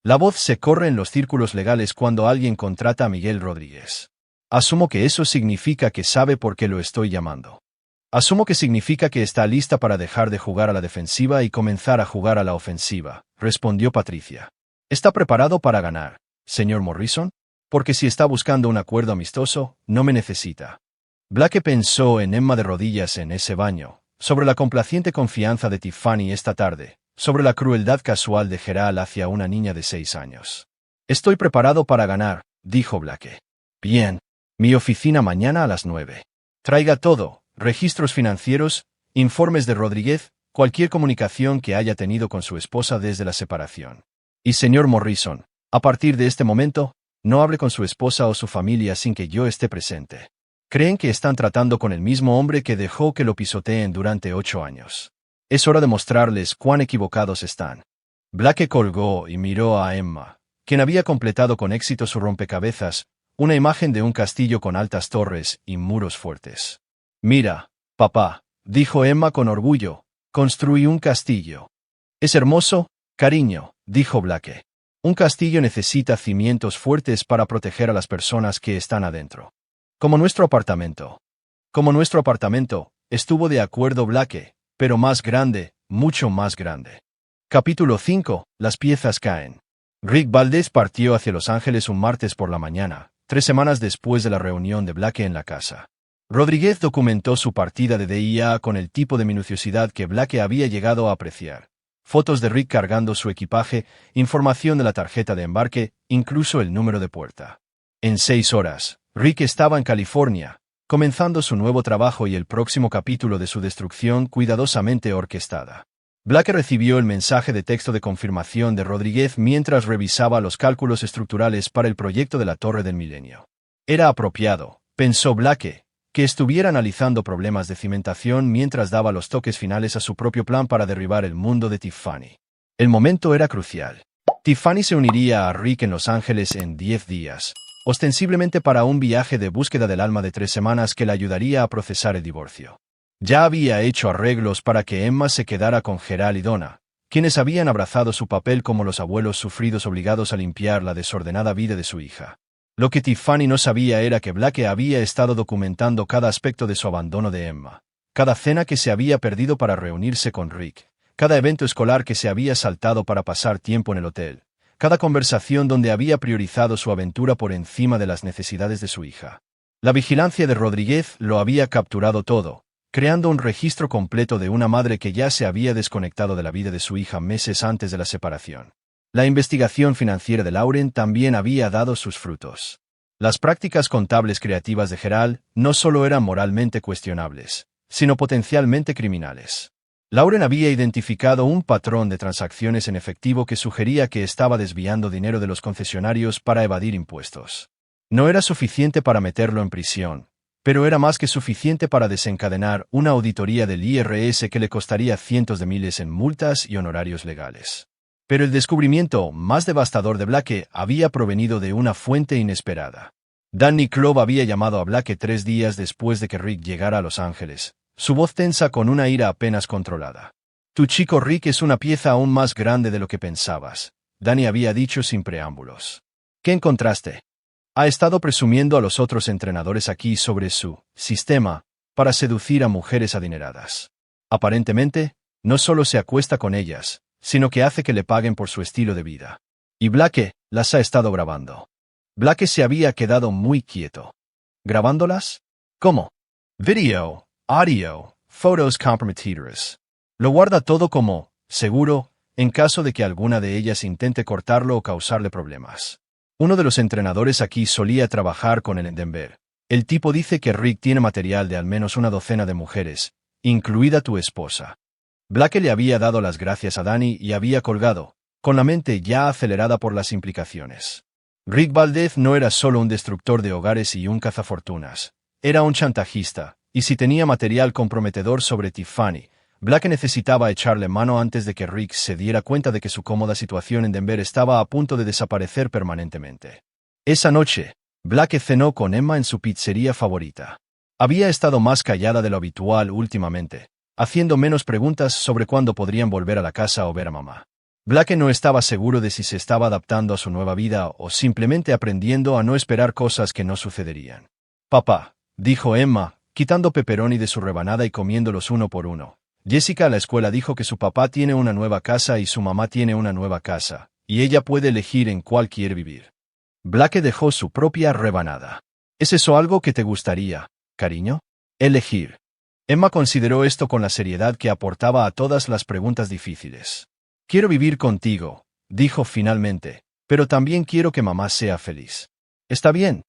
La voz se corre en los círculos legales cuando alguien contrata a Miguel Rodríguez. Asumo que eso significa que sabe por qué lo estoy llamando. Asumo que significa que está lista para dejar de jugar a la defensiva y comenzar a jugar a la ofensiva, respondió Patricia. ¿Está preparado para ganar, señor Morrison? Porque si está buscando un acuerdo amistoso, no me necesita. Blake pensó en Emma de rodillas en ese baño, sobre la complaciente confianza de Tiffany esta tarde, sobre la crueldad casual de Gerald hacia una niña de 6 años. Estoy preparado para ganar, dijo Blake. Bien. Mi oficina mañana a las 9. Traiga todo: registros financieros, informes de Rodríguez, cualquier comunicación que haya tenido con su esposa desde la separación. Y señor Morrison, a partir de este momento, no hable con su esposa o su familia sin que yo esté presente. Creen que están tratando con el mismo hombre que dejó que lo pisoteen durante 8 años. Es hora de mostrarles cuán equivocados están. Blake colgó y miró a Emma, quien había completado con éxito su rompecabezas, una imagen de un castillo con altas torres y muros fuertes. Mira, papá, dijo Emma con orgullo, construí un castillo. Es hermoso, cariño, dijo Blake. Un castillo necesita cimientos fuertes para proteger a las personas que están adentro. Como nuestro apartamento. Como nuestro apartamento, estuvo de acuerdo Blake, pero más grande, mucho más grande. Capítulo 5. Las piezas caen. Rick Valdez partió hacia Los Ángeles un martes por la mañana, 3 semanas después de la reunión de Blake en la casa. Rodríguez documentó su partida de DIA con el tipo de minuciosidad que Blake había llegado a apreciar. Fotos de Rick cargando su equipaje, información de la tarjeta de embarque, incluso el número de puerta. En 6 horas, Rick estaba en California, comenzando su nuevo trabajo y el próximo capítulo de su destrucción cuidadosamente orquestada. Blake recibió el mensaje de texto de confirmación de Rodríguez mientras revisaba los cálculos estructurales para el proyecto de la Torre del Milenio. Era apropiado, pensó Blake, que estuviera analizando problemas de cimentación mientras daba los toques finales a su propio plan para derribar el mundo de Tiffany. El momento era crucial. Tiffany se uniría a Rick en Los Ángeles en 10 días, ostensiblemente para un viaje de búsqueda del alma de 3 semanas que le ayudaría a procesar el divorcio. Ya había hecho arreglos para que Emma se quedara con Gerald y Donna, quienes habían abrazado su papel como los abuelos sufridos obligados a limpiar la desordenada vida de su hija. Lo que Tiffany no sabía era que Blake había estado documentando cada aspecto de su abandono de Emma, cada cena que se había perdido para reunirse con Rick, cada evento escolar que se había saltado para pasar tiempo en el hotel, cada conversación donde había priorizado su aventura por encima de las necesidades de su hija. La vigilancia de Rodríguez lo había capturado todo, creando un registro completo de una madre que ya se había desconectado de la vida de su hija meses antes de la separación. La investigación financiera de Lauren también había dado sus frutos. Las prácticas contables creativas de Gerald no solo eran moralmente cuestionables, sino potencialmente criminales. Lauren había identificado un patrón de transacciones en efectivo que sugería que estaba desviando dinero de los concesionarios para evadir impuestos. No era suficiente para meterlo en prisión, pero era más que suficiente para desencadenar una auditoría del IRS que le costaría cientos de miles en multas y honorarios legales. Pero el descubrimiento más devastador de Blake había provenido de una fuente inesperada. Danny Clove había llamado a Blake 3 días después de que Rick llegara a Los Ángeles, su voz tensa con una ira apenas controlada. Tu chico Rick es una pieza aún más grande de lo que pensabas, Danny había dicho sin preámbulos. ¿Qué encontraste? Ha estado presumiendo a los otros entrenadores aquí sobre su sistema para seducir a mujeres adineradas. Aparentemente, no solo se acuesta con ellas, sino que hace que le paguen por su estilo de vida. Y Blake las ha estado grabando. Blake se había quedado muy quieto. ¿Grabándolas? ¿Cómo? Video, audio, fotos comprometedoras. Lo guarda todo como seguro, en caso de que alguna de ellas intente cortarlo o causarle problemas. Uno de los entrenadores aquí solía trabajar con él en Denver. El tipo dice que Rick tiene material de al menos una docena de mujeres, incluida tu esposa. Blake le había dado las gracias a Danny y había colgado, con la mente ya acelerada por las implicaciones. Rick Valdez no era solo un destructor de hogares y un cazafortunas. Era un chantajista, y si tenía material comprometedor sobre Tiffany, Blake necesitaba echarle mano antes de que Rick se diera cuenta de que su cómoda situación en Denver estaba a punto de desaparecer permanentemente. Esa noche, Blake cenó con Emma en su pizzería favorita. Había estado más callada de lo habitual últimamente, haciendo menos preguntas sobre cuándo podrían volver a la casa o ver a mamá. Blake no estaba seguro de si se estaba adaptando a su nueva vida o simplemente aprendiendo a no esperar cosas que no sucederían. Papá, dijo Emma, quitando pepperoni de su rebanada y comiéndolos uno por uno. Jessica a la escuela dijo que su papá tiene una nueva casa y su mamá tiene una nueva casa, y ella puede elegir en cuál quiere vivir. Blake dejó su propia rebanada. ¿Es eso algo que te gustaría, cariño? Elegir. Emma consideró esto con la seriedad que aportaba a todas las preguntas difíciles. Quiero vivir contigo, dijo finalmente, pero también quiero que mamá sea feliz. Está bien.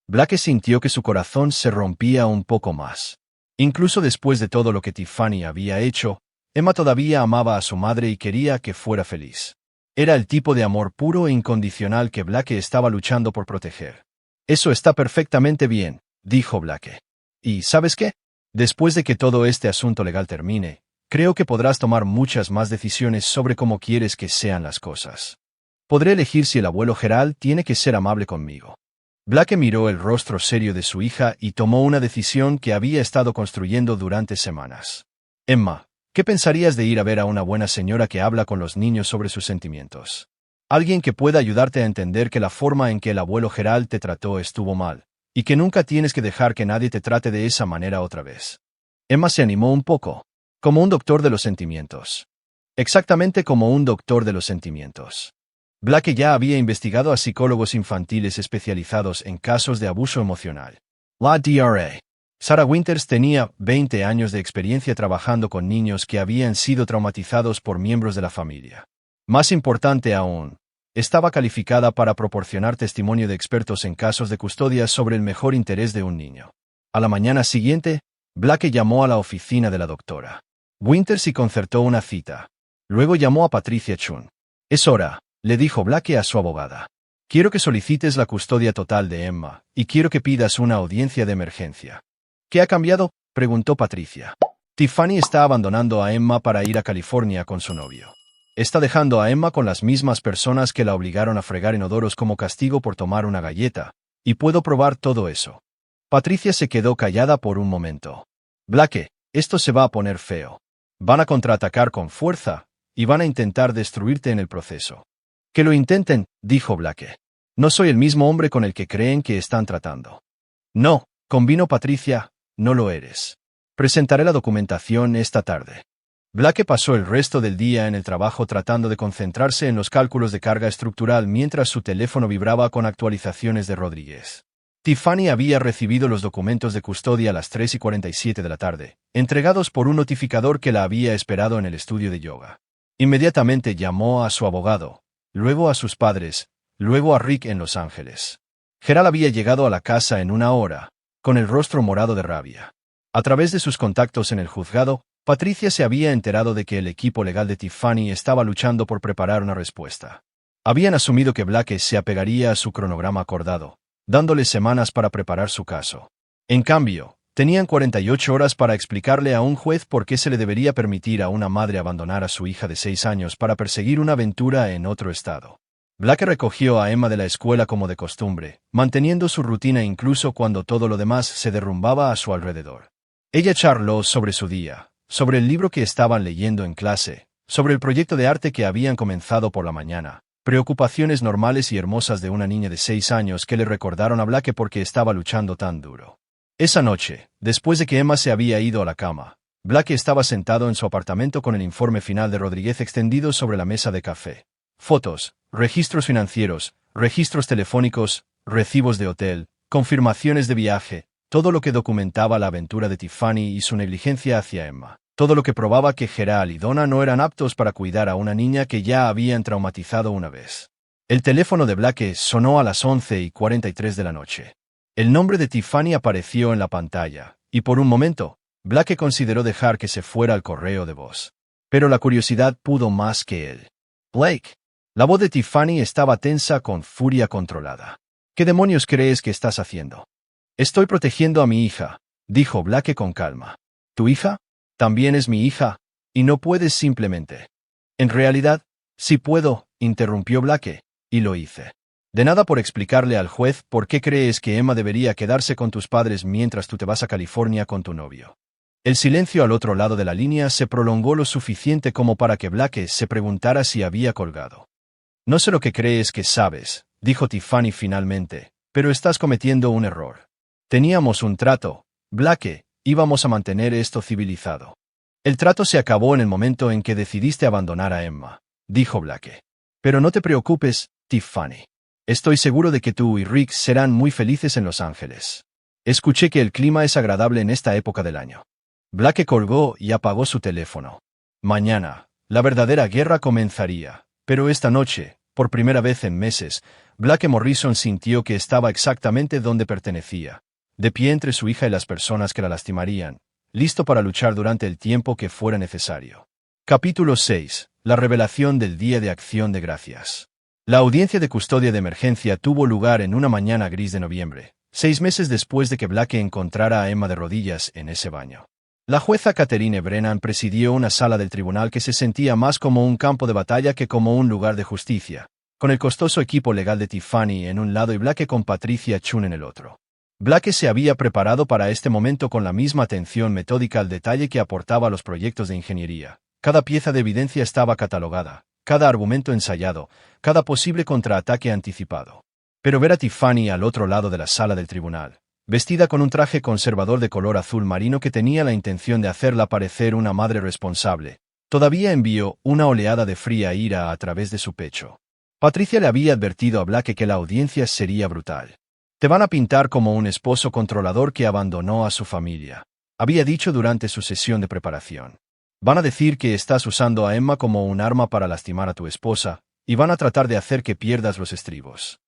Blake sintió que su corazón se rompía un poco más. Incluso después de todo lo que Tiffany había hecho, Emma todavía amaba a su madre y quería que fuera feliz. Era el tipo de amor puro e incondicional que Blake estaba luchando por proteger. Eso está perfectamente bien, dijo Blake. ¿Y sabes qué? Después de que todo este asunto legal termine, creo que podrás tomar muchas más decisiones sobre cómo quieres que sean las cosas. Podré elegir si el abuelo Gerald tiene que ser amable conmigo. Blake miró el rostro serio de su hija y tomó una decisión que había estado construyendo durante semanas. Emma, ¿qué pensarías de ir a ver a una buena señora que habla con los niños sobre sus sentimientos? Alguien que pueda ayudarte a entender que la forma en que el abuelo Gerald te trató estuvo mal, y que nunca tienes que dejar que nadie te trate de esa manera otra vez. Emma se animó un poco, como un doctor de los sentimientos. Exactamente como un doctor de los sentimientos. Blake ya había investigado a psicólogos infantiles especializados en casos de abuso emocional. La Dra. Sarah Winters tenía 20 años de experiencia trabajando con niños que habían sido traumatizados por miembros de la familia. Más importante aún, estaba calificada para proporcionar testimonio de expertos en casos de custodia sobre el mejor interés de un niño. A la mañana siguiente, Blake llamó a la oficina de la doctora Winters y concertó una cita. Luego llamó a Patricia Chun. Es hora, le dijo Blake a su abogada. Quiero que solicites la custodia total de Emma, y quiero que pidas una audiencia de emergencia. ¿Qué ha cambiado?, preguntó Patricia. Tiffany está abandonando a Emma para ir a California con su novio. Está dejando a Emma con las mismas personas que la obligaron a fregar inodoros como castigo por tomar una galleta, y puedo probar todo eso. Patricia se quedó callada por un momento. Blake, esto se va a poner feo. Van a contraatacar con fuerza, y van a intentar destruirte en el proceso. Que lo intenten, dijo Blake. No soy el mismo hombre con el que creen que están tratando. No, convino Patricia, no lo eres. Presentaré la documentación esta tarde. Blake pasó el resto del día en el trabajo tratando de concentrarse en los cálculos de carga estructural mientras su teléfono vibraba con actualizaciones de Rodríguez. Tiffany había recibido los documentos de custodia a las 3:47 de la tarde, entregados por un notificador que la había esperado en el estudio de yoga. Inmediatamente llamó a su abogado, luego a sus padres, luego a Rick en Los Ángeles. Gerald había llegado a la casa en una hora, con el rostro morado de rabia. A través de sus contactos en el juzgado, Patricia se había enterado de que el equipo legal de Tiffany estaba luchando por preparar una respuesta. Habían asumido que Blake se apegaría a su cronograma acordado, dándole semanas para preparar su caso. En cambio, tenían 48 horas para explicarle a un juez por qué se le debería permitir a una madre abandonar a su hija de 6 años para perseguir una aventura en otro estado. Blake recogió a Emma de la escuela como de costumbre, manteniendo su rutina incluso cuando todo lo demás se derrumbaba a su alrededor. Ella charló sobre su día, sobre el libro que estaban leyendo en clase, sobre el proyecto de arte que habían comenzado por la mañana, preocupaciones normales y hermosas de una niña de 6 años que le recordaron a Blake porque estaba luchando tan duro. Esa noche, después de que Emma se había ido a la cama, Blake estaba sentado en su apartamento con el informe final de Rodríguez extendido sobre la mesa de café. Fotos, registros financieros, registros telefónicos, recibos de hotel, confirmaciones de viaje, todo lo que documentaba la aventura de Tiffany y su negligencia hacia Emma. Todo lo que probaba que Gerald y Donna no eran aptos para cuidar a una niña que ya habían traumatizado una vez. El teléfono de Blake sonó a las 11:43 de la noche. El nombre de Tiffany apareció en la pantalla, y por un momento, Blake consideró dejar que se fuera al correo de voz. Pero la curiosidad pudo más que él. Blake. La voz de Tiffany estaba tensa con furia controlada. ¿Qué demonios crees que estás haciendo? Estoy protegiendo a mi hija, dijo Blake con calma. ¿Tu hija? También es mi hija, y no puedes simplemente. En realidad, sí puedo, interrumpió Blake, y lo hice. De nada por explicarle al juez por qué crees que Emma debería quedarse con tus padres mientras tú te vas a California con tu novio. El silencio al otro lado de la línea se prolongó lo suficiente como para que Blake se preguntara si había colgado. No sé lo que crees que sabes, dijo Tiffany finalmente, pero estás cometiendo un error. Teníamos un trato, Blake, íbamos a mantener esto civilizado. El trato se acabó en el momento en que decidiste abandonar a Emma, dijo Blake. Pero no te preocupes, Tiffany. Estoy seguro de que tú y Rick serán muy felices en Los Ángeles. Escuché que el clima es agradable en esta época del año. Blake colgó y apagó su teléfono. Mañana, la verdadera guerra comenzaría, pero esta noche, por primera vez en meses, Blake Morrison sintió que estaba exactamente donde pertenecía, de pie entre su hija y las personas que la lastimarían, listo para luchar durante el tiempo que fuera necesario. Capítulo 6. La revelación del Día de Acción de Gracias. La audiencia de custodia de emergencia tuvo lugar en una mañana gris de noviembre, 6 meses después de que Blake encontrara a Emma de rodillas en ese baño. La jueza Catherine Brennan presidió una sala del tribunal que se sentía más como un campo de batalla que como un lugar de justicia, con el costoso equipo legal de Tiffany en un lado y Blake con Patricia Chun en el otro. Blake se había preparado para este momento con la misma atención metódica al detalle que aportaba a los proyectos de ingeniería. Cada pieza de evidencia estaba catalogada, cada argumento ensayado, cada posible contraataque anticipado. Pero ver a Tiffany al otro lado de la sala del tribunal, vestida con un traje conservador de color azul marino que tenía la intención de hacerla parecer una madre responsable, todavía envió una oleada de fría ira a través de su pecho. Patricia le había advertido a Blake que la audiencia sería brutal. Te van a pintar como un esposo controlador que abandonó a su familia, había dicho durante su sesión de preparación. Van a decir que estás usando a Emma como un arma para lastimar a tu esposa, y van a tratar de hacer que pierdas los estribos.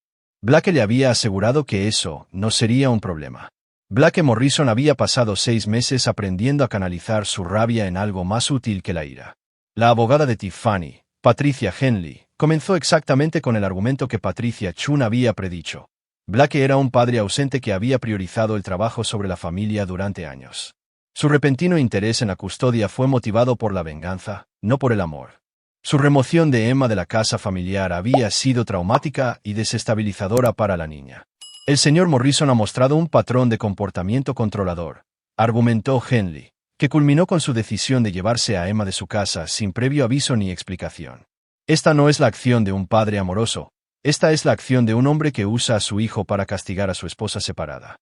Blake le había asegurado que eso no sería un problema. Blake Morrison había pasado 6 meses aprendiendo a canalizar su rabia en algo más útil que la ira. La abogada de Tiffany, Patricia Henley, Comenzó exactamente con el argumento que Patricia Chun había predicho. Blake era un padre ausente que había priorizado el trabajo sobre la familia durante años. Su repentino interés en la custodia fue motivado por la venganza, no por el amor. Su remoción de Emma de la casa familiar había sido traumática y desestabilizadora para la niña. El señor Morrison ha mostrado un patrón de comportamiento controlador, argumentó Henley, que culminó con su decisión de llevarse a Emma de su casa sin previo aviso ni explicación. Esta no es la acción de un padre amoroso, esta es la acción de un hombre que usa a su hijo para castigar a su esposa separada.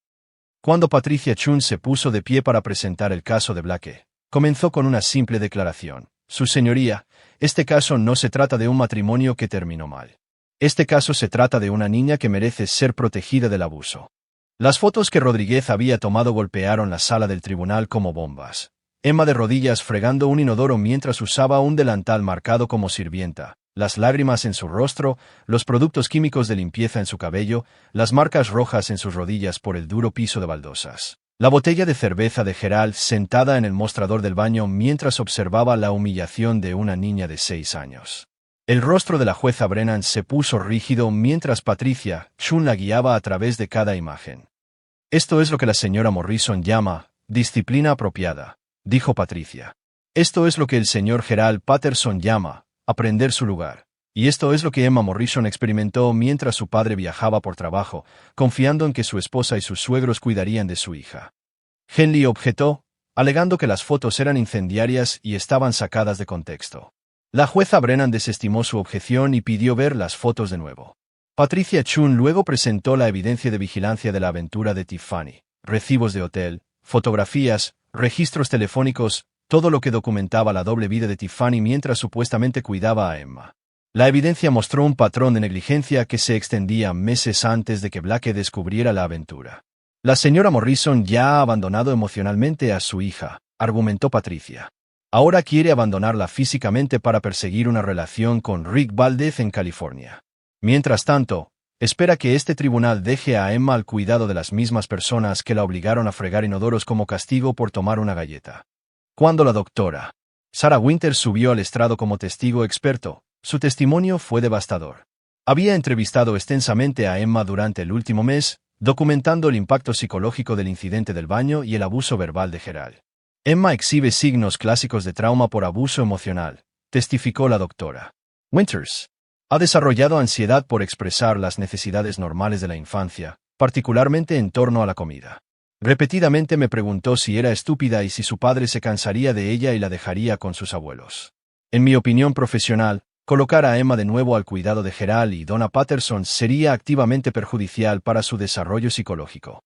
Cuando Patricia Chun se puso de pie para presentar el caso de Blake, comenzó con una simple declaración. Su señoría, este caso no se trata de un matrimonio que terminó mal. Este caso se trata de una niña que merece ser protegida del abuso. Las fotos que Rodríguez había tomado golpearon la sala del tribunal como bombas. Emma de rodillas fregando un inodoro mientras usaba un delantal marcado como sirvienta, las lágrimas en su rostro, los productos químicos de limpieza en su cabello, las marcas rojas en sus rodillas por el duro piso de baldosas. La botella de cerveza de Gerald sentada en el mostrador del baño mientras observaba la humillación de una niña de 6 años. El rostro de la jueza Brennan se puso rígido mientras Patricia Chun la guiaba a través de cada imagen. Esto es lo que la señora Morrison llama disciplina apropiada, dijo Patricia. Esto es lo que el señor Gerald Patterson llama aprender su lugar. Y esto es lo que Emma Morrison experimentó mientras su padre viajaba por trabajo, confiando en que su esposa y sus suegros cuidarían de su hija. Henley objetó, alegando que las fotos eran incendiarias y estaban sacadas de contexto. La jueza Brennan desestimó su objeción y pidió ver las fotos de nuevo. Patricia Chun luego presentó la evidencia de vigilancia de la aventura de Tiffany, recibos de hotel, fotografías, registros telefónicos, todo lo que documentaba la doble vida de Tiffany mientras supuestamente cuidaba a Emma. La evidencia mostró un patrón de negligencia que se extendía meses antes de que Blake descubriera la aventura. La señora Morrison ya ha abandonado emocionalmente a su hija, argumentó Patricia. Ahora quiere abandonarla físicamente para perseguir una relación con Rick Valdez en California. Mientras tanto, espera que este tribunal deje a Emma al cuidado de las mismas personas que la obligaron a fregar inodoros como castigo por tomar una galleta. Cuando la doctora Sarah Winters subió al estrado como testigo experto, su testimonio fue devastador. Había entrevistado extensamente a Emma durante el último mes, documentando el impacto psicológico del incidente del baño y el abuso verbal de Gerald. Emma exhibe signos clásicos de trauma por abuso emocional, testificó la doctora Winters. Ha desarrollado ansiedad por expresar las necesidades normales de la infancia, particularmente en torno a la comida. Repetidamente me preguntó si era estúpida y si su padre se cansaría de ella y la dejaría con sus abuelos. En mi opinión profesional, colocar a Emma de nuevo al cuidado de Gerald y Donna Patterson sería activamente perjudicial para su desarrollo psicológico.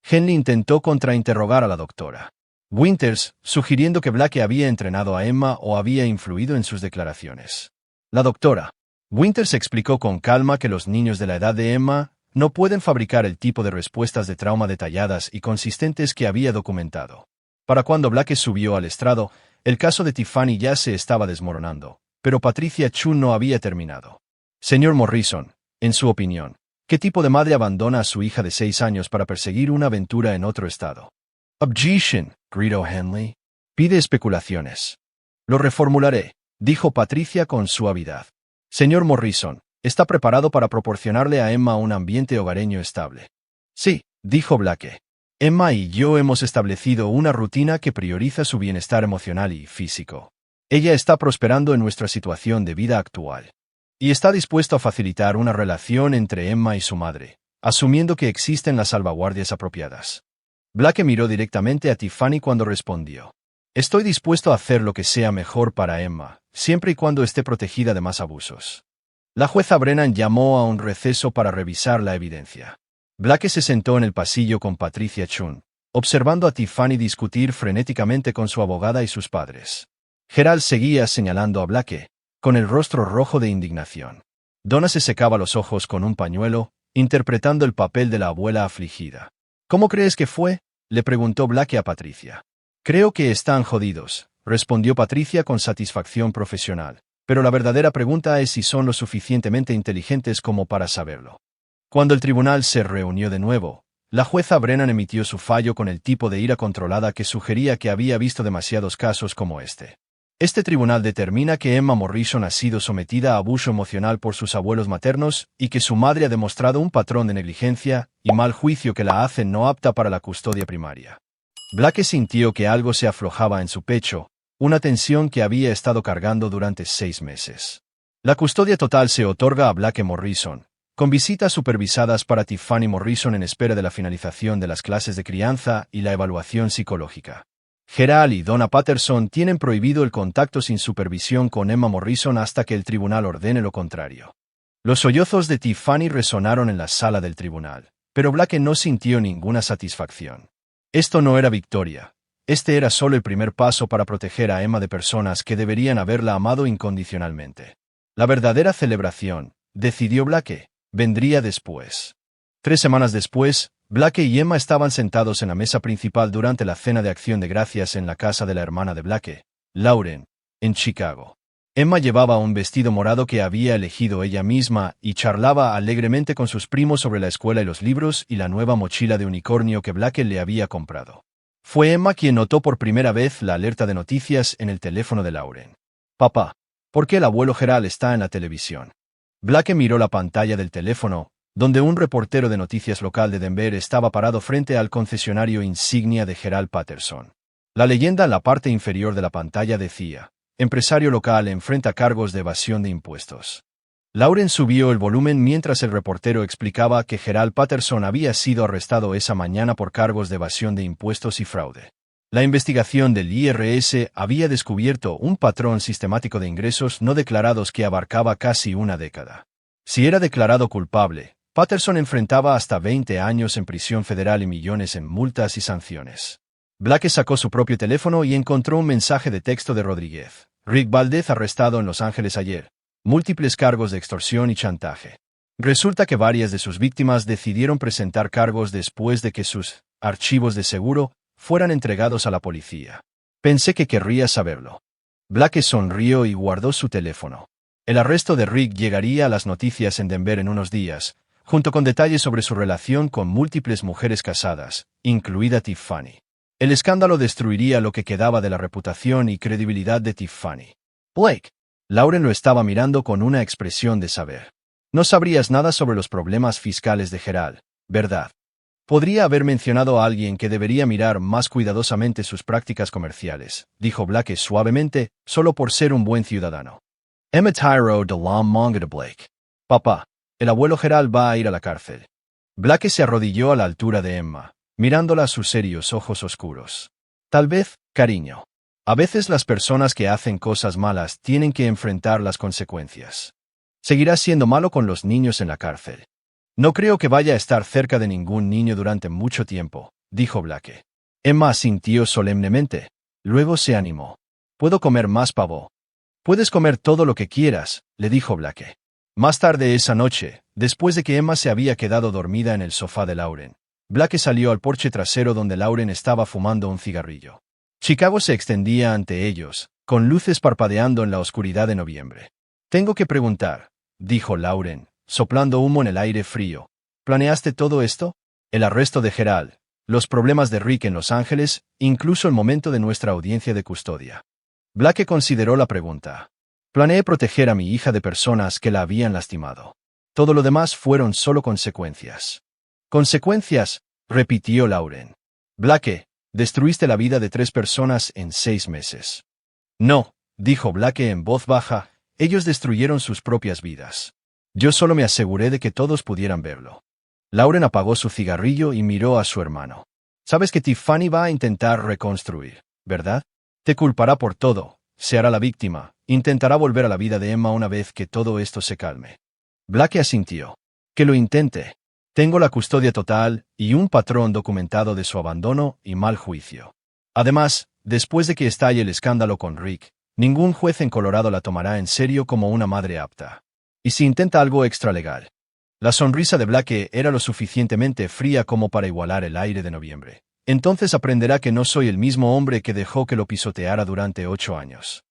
Henley intentó contrainterrogar a la doctora Winters, sugiriendo que Blake había entrenado a Emma o había influido en sus declaraciones. La doctora Winters explicó con calma que los niños de la edad de Emma no pueden fabricar el tipo de respuestas de trauma detalladas y consistentes que había documentado. Para cuando Blake subió al estrado, el caso de Tiffany ya se estaba desmoronando, pero Patricia Chun no había terminado. Señor Morrison, en su opinión, ¿qué tipo de madre abandona a su hija de 6 años para perseguir una aventura en otro estado? Objection, gritó Henley. Pide especulaciones. Lo reformularé, dijo Patricia con suavidad. Señor Morrison, ¿está preparado para proporcionarle a Emma un ambiente hogareño estable? Sí, dijo Blake. Emma y yo hemos establecido una rutina que prioriza su bienestar emocional y físico. Ella está prosperando en nuestra situación de vida actual. Y está dispuesto a facilitar una relación entre Emma y su madre, asumiendo que existen las salvaguardias apropiadas. Blake miró directamente a Tiffany cuando respondió. Estoy dispuesto a hacer lo que sea mejor para Emma, siempre y cuando esté protegida de más abusos. La jueza Brennan llamó a un receso para revisar la evidencia. Blake se sentó en el pasillo con Patricia Chun, observando a Tiffany discutir frenéticamente con su abogada y sus padres. Gerald seguía señalando a Blake, con el rostro rojo de indignación. Donna se secaba los ojos con un pañuelo, interpretando el papel de la abuela afligida. ¿Cómo crees que fue?, le preguntó Blake a Patricia. Creo que están jodidos, respondió Patricia con satisfacción profesional, pero la verdadera pregunta es si son lo suficientemente inteligentes como para saberlo. Cuando el tribunal se reunió de nuevo, la jueza Brennan emitió su fallo con el tipo de ira controlada que sugería que había visto demasiados casos como este. Este tribunal determina que Emma Morrison ha sido sometida a abuso emocional por sus abuelos maternos y que su madre ha demostrado un patrón de negligencia y mal juicio que la hacen no apta para la custodia primaria. Blake sintió que algo se aflojaba en su pecho, una tensión que había estado cargando durante 6 meses. La custodia total se otorga a Blake Morrison, con visitas supervisadas para Tiffany Morrison en espera de la finalización de las clases de crianza y la evaluación psicológica. Gerald y Donna Patterson tienen prohibido el contacto sin supervisión con Emma Morrison hasta que el tribunal ordene lo contrario. Los sollozos de Tiffany resonaron en la sala del tribunal, pero Blake no sintió ninguna satisfacción. Esto no era victoria. Este era solo el primer paso para proteger a Emma de personas que deberían haberla amado incondicionalmente. La verdadera celebración, decidió Blake, vendría después. 3 semanas después, Blake y Emma estaban sentados en la mesa principal durante la cena de acción de gracias en la casa de la hermana de Blake, Lauren, en Chicago. Emma llevaba un vestido morado que había elegido ella misma y charlaba alegremente con sus primos sobre la escuela y los libros y la nueva mochila de unicornio que Blake le había comprado. Fue Emma quien notó por primera vez la alerta de noticias en el teléfono de Lauren. «Papá, ¿por qué el abuelo Gerald está en la televisión?» Blake miró la pantalla del teléfono, donde un reportero de noticias local de Denver estaba parado frente al concesionario insignia de Gerald Patterson. La leyenda en la parte inferior de la pantalla decía: «Empresario local enfrenta cargos de evasión de impuestos». Lauren subió el volumen mientras el reportero explicaba que Gerald Patterson había sido arrestado esa mañana por cargos de evasión de impuestos y fraude. La investigación del IRS había descubierto un patrón sistemático de ingresos no declarados que abarcaba casi una década. Si era declarado culpable, Patterson enfrentaba hasta 20 años en prisión federal y millones en multas y sanciones. Blake sacó su propio teléfono y encontró un mensaje de texto de Rodríguez. «Rick Valdez arrestado en Los Ángeles ayer. Múltiples cargos de extorsión y chantaje». Resulta que varias de sus víctimas decidieron presentar cargos después de que sus archivos de seguro fueran entregados a la policía. «Pensé que querría saberlo». Blake sonrió y guardó su teléfono. El arresto de Rick llegaría a las noticias en Denver en unos días, junto con detalles sobre su relación con múltiples mujeres casadas, incluida Tiffany. El escándalo destruiría lo que quedaba de la reputación y credibilidad de Tiffany. «Blake». Lauren lo estaba mirando con una expresión de saber. «No sabrías nada sobre los problemas fiscales de Gerald, ¿verdad? Podría haber mencionado a alguien que debería mirar más cuidadosamente sus prácticas comerciales», dijo Blake suavemente, solo por ser un buen ciudadano. Emma Tyro de la Monga de Blake. «Papá, el abuelo Gerald va a ir a la cárcel». Blake se arrodilló a la altura de Emma, mirándola a sus serios ojos oscuros. «Tal vez, cariño. A veces las personas que hacen cosas malas tienen que enfrentar las consecuencias. Seguirás siendo malo con los niños en la cárcel». «No creo que vaya a estar cerca de ningún niño durante mucho tiempo», dijo Blake. Emma asintió solemnemente. Luego se animó. «¿Puedo comer más pavo?» «Puedes comer todo lo que quieras», le dijo Blake. Más tarde esa noche, después de que Emma se había quedado dormida en el sofá de Lauren, Blake salió al porche trasero donde Lauren estaba fumando un cigarrillo. Chicago se extendía ante ellos, con luces parpadeando en la oscuridad de noviembre. «Tengo que preguntar», dijo Lauren, soplando humo en el aire frío. «¿Planeaste todo esto? El arresto de Gerald, los problemas de Rick en Los Ángeles, incluso el momento de nuestra audiencia de custodia». Blake consideró la pregunta. «Planeé proteger a mi hija de personas que la habían lastimado. Todo lo demás fueron solo consecuencias». «¿Consecuencias?», repitió Lauren. «Blake, destruiste la vida de 3 personas en 6 meses». «No», dijo Blake en voz baja, «ellos destruyeron sus propias vidas. Yo solo me aseguré de que todos pudieran verlo». Lauren apagó su cigarrillo y miró a su hermano. «Sabes que Tiffany va a intentar reconstruir, ¿verdad? Te culpará por todo, se hará la víctima, intentará volver a la vida de Emma una vez que todo esto se calme». Blake asintió. «Que lo intente. Tengo la custodia total y un patrón documentado de su abandono y mal juicio. Además, después de que estalle el escándalo con Rick, ningún juez en Colorado la tomará en serio como una madre apta. ¿Y si intenta algo extralegal?». La sonrisa de Blake era lo suficientemente fría como para igualar el aire de noviembre. «Entonces aprenderá que no soy el mismo hombre que dejó que lo pisoteara durante 8 años».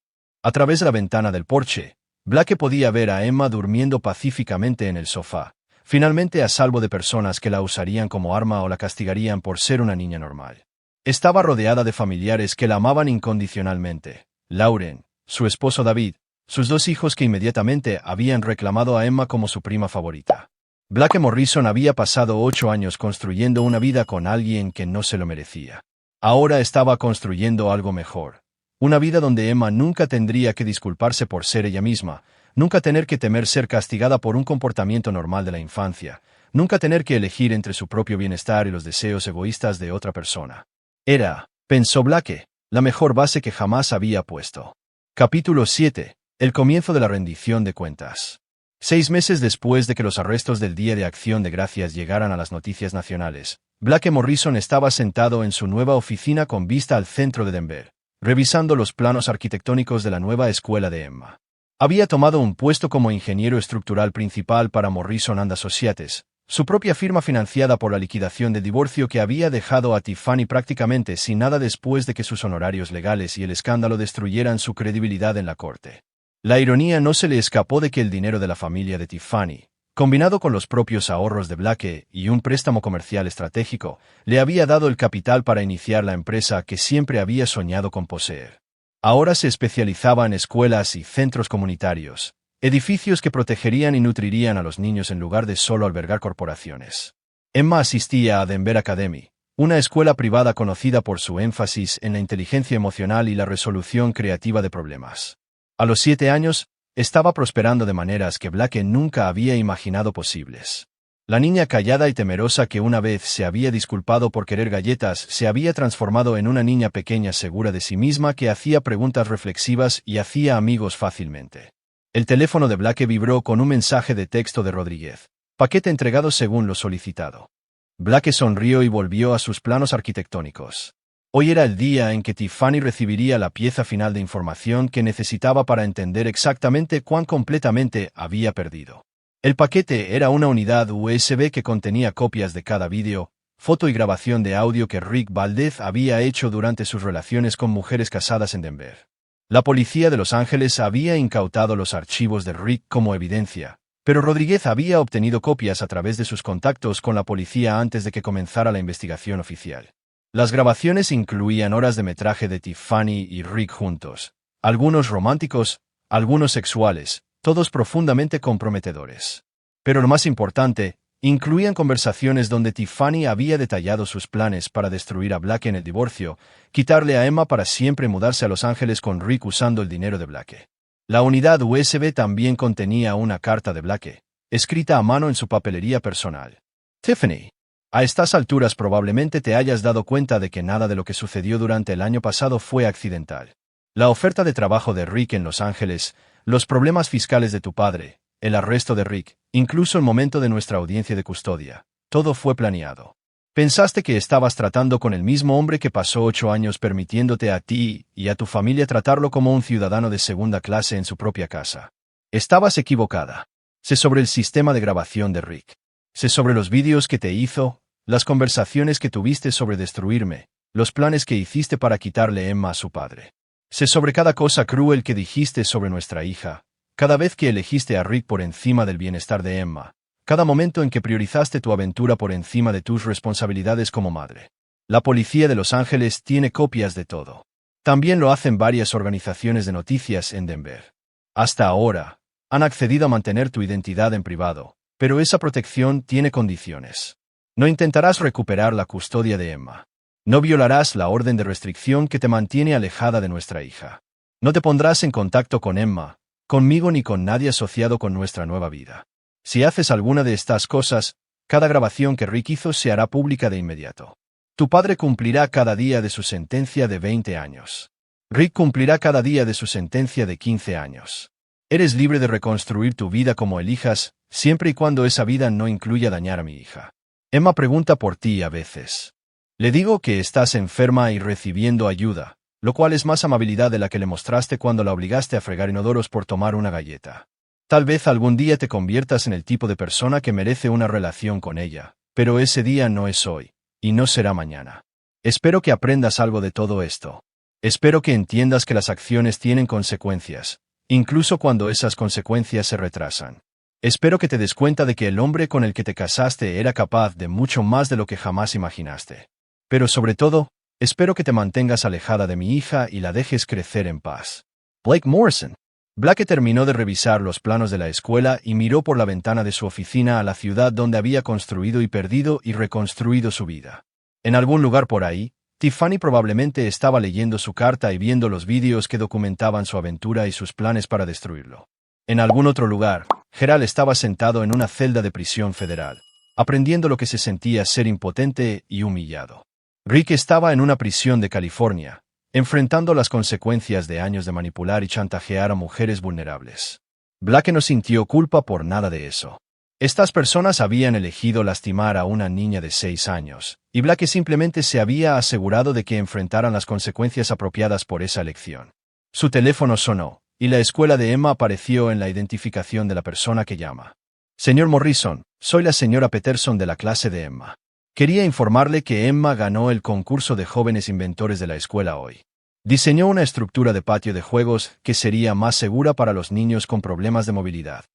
A través de la ventana del porche, Blake podía ver a Emma durmiendo pacíficamente en el sofá, finalmente a salvo de personas que la usarían como arma o la castigarían por ser una niña normal. Estaba rodeada de familiares que la amaban incondicionalmente: Lauren, su esposo David, sus 2 hijos que inmediatamente habían reclamado a Emma como su prima favorita. Blake Morrison había pasado 8 años construyendo una vida con alguien que no se lo merecía. Ahora estaba construyendo algo mejor. Una vida donde Emma nunca tendría que disculparse por ser ella misma, nunca tener que temer ser castigada por un comportamiento normal de la infancia, nunca tener que elegir entre su propio bienestar y los deseos egoístas de otra persona. Era, pensó Blake, la mejor base que jamás había puesto. Capítulo 7. El comienzo de la rendición de cuentas. 6 meses después de que los arrestos del Día de Acción de Gracias llegaran a las noticias nacionales, Blake Morrison estaba sentado en su nueva oficina con vista al centro de Denver, revisando los planos arquitectónicos de la nueva escuela de Emma. Había tomado un puesto como ingeniero estructural principal para Morrison & Associates, su propia firma financiada por la liquidación del divorcio que había dejado a Tiffany prácticamente sin nada después de que sus honorarios legales y el escándalo destruyeran su credibilidad en la corte. La ironía no se le escapó de que el dinero de la familia de Tiffany, combinado con los propios ahorros de Blake y un préstamo comercial estratégico, le había dado el capital para iniciar la empresa que siempre había soñado con poseer. Ahora se especializaba en escuelas y centros comunitarios, edificios que protegerían y nutrirían a los niños en lugar de solo albergar corporaciones. Emma asistía a Denver Academy, una escuela privada conocida por su énfasis en la inteligencia emocional y la resolución creativa de problemas. A los 7 años, estaba prosperando de maneras que Blake nunca había imaginado posibles. La niña callada y temerosa que una vez se había disculpado por querer galletas se había transformado en una niña pequeña segura de sí misma que hacía preguntas reflexivas y hacía amigos fácilmente. El teléfono de Blake vibró con un mensaje de texto de Rodríguez. Paquete entregado según lo solicitado. Blake sonrió y volvió a sus planos arquitectónicos. Hoy era el día en que Tiffany recibiría la pieza final de información que necesitaba para entender exactamente cuán completamente había perdido. El paquete era una unidad USB que contenía copias de cada vídeo, foto y grabación de audio que Rick Valdez había hecho durante sus relaciones con mujeres casadas en Denver. La policía de Los Ángeles había incautado los archivos de Rick como evidencia, pero Rodríguez había obtenido copias a través de sus contactos con la policía antes de que comenzara la investigación oficial. Las grabaciones incluían horas de metraje de Tiffany y Rick juntos, algunos románticos, algunos sexuales, todos profundamente comprometedores. Pero lo más importante, incluían conversaciones donde Tiffany había detallado sus planes para destruir a Blake en el divorcio, quitarle a Emma para siempre y mudarse a Los Ángeles con Rick usando el dinero de Blake. La unidad USB también contenía una carta de Blake, escrita a mano en su papelería personal. Tiffany. A estas alturas probablemente te hayas dado cuenta de que nada de lo que sucedió durante el año pasado fue accidental. La oferta de trabajo de Rick en Los Ángeles, los problemas fiscales de tu padre, el arresto de Rick, incluso el momento de nuestra audiencia de custodia, todo fue planeado. Pensaste que estabas tratando con el mismo hombre que pasó 8 años permitiéndote a ti y a tu familia tratarlo como un ciudadano de segunda clase en su propia casa. Estabas equivocada. Sé sobre el sistema de grabación de Rick. Sé sobre los vídeos que te hizo, las conversaciones que tuviste sobre destruirme, los planes que hiciste para quitarle Emma a su padre. Sé sobre cada cosa cruel que dijiste sobre nuestra hija, cada vez que elegiste a Rick por encima del bienestar de Emma, cada momento en que priorizaste tu aventura por encima de tus responsabilidades como madre. La policía de Los Ángeles tiene copias de todo. También lo hacen varias organizaciones de noticias en Denver. Hasta ahora, han accedido a mantener tu identidad en privado, pero esa protección tiene condiciones. No intentarás recuperar la custodia de Emma. No violarás la orden de restricción que te mantiene alejada de nuestra hija. No te pondrás en contacto con Emma, conmigo ni con nadie asociado con nuestra nueva vida. Si haces alguna de estas cosas, cada grabación que Rick hizo se hará pública de inmediato. Tu padre cumplirá cada día de su sentencia de 20 años. Rick cumplirá cada día de su sentencia de 15 años. Eres libre de reconstruir tu vida como elijas, siempre y cuando esa vida no incluya dañar a mi hija. Emma pregunta por ti a veces. Le digo que estás enferma y recibiendo ayuda, lo cual es más amabilidad de la que le mostraste cuando la obligaste a fregar inodoros por tomar una galleta. Tal vez algún día te conviertas en el tipo de persona que merece una relación con ella, pero ese día no es hoy, y no será mañana. Espero que aprendas algo de todo esto. Espero que entiendas que las acciones tienen consecuencias, incluso cuando esas consecuencias se retrasan. Espero que te des cuenta de que el hombre con el que te casaste era capaz de mucho más de lo que jamás imaginaste. Pero sobre todo, espero que te mantengas alejada de mi hija y la dejes crecer en paz. Blake Morrison. Blake terminó de revisar los planos de la escuela y miró por la ventana de su oficina a la ciudad donde había construido y perdido y reconstruido su vida. En algún lugar por ahí, Tiffany probablemente estaba leyendo su carta y viendo los vídeos que documentaban su aventura y sus planes para destruirlo. En algún otro lugar, Gerald estaba sentado en una celda de prisión federal, aprendiendo lo que se sentía ser impotente y humillado. Rick estaba en una prisión de California, enfrentando las consecuencias de años de manipular y chantajear a mujeres vulnerables. Blake no sintió culpa por nada de eso. Estas personas habían elegido lastimar a una niña de 6 años, y Blake simplemente se había asegurado de que enfrentaran las consecuencias apropiadas por esa elección. Su teléfono sonó, y la escuela de Emma apareció en la identificación de la persona que llama. Señor Morrison, soy la señora Peterson de la clase de Emma. Quería informarle que Emma ganó el concurso de jóvenes inventores de la escuela hoy. Diseñó una estructura de patio de juegos que sería más segura para los niños con problemas de movilidad.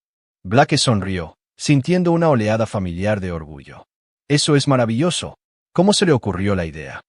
Blake sonrió, sintiendo una oleada familiar de orgullo. Eso es maravilloso. ¿Cómo se le ocurrió la idea?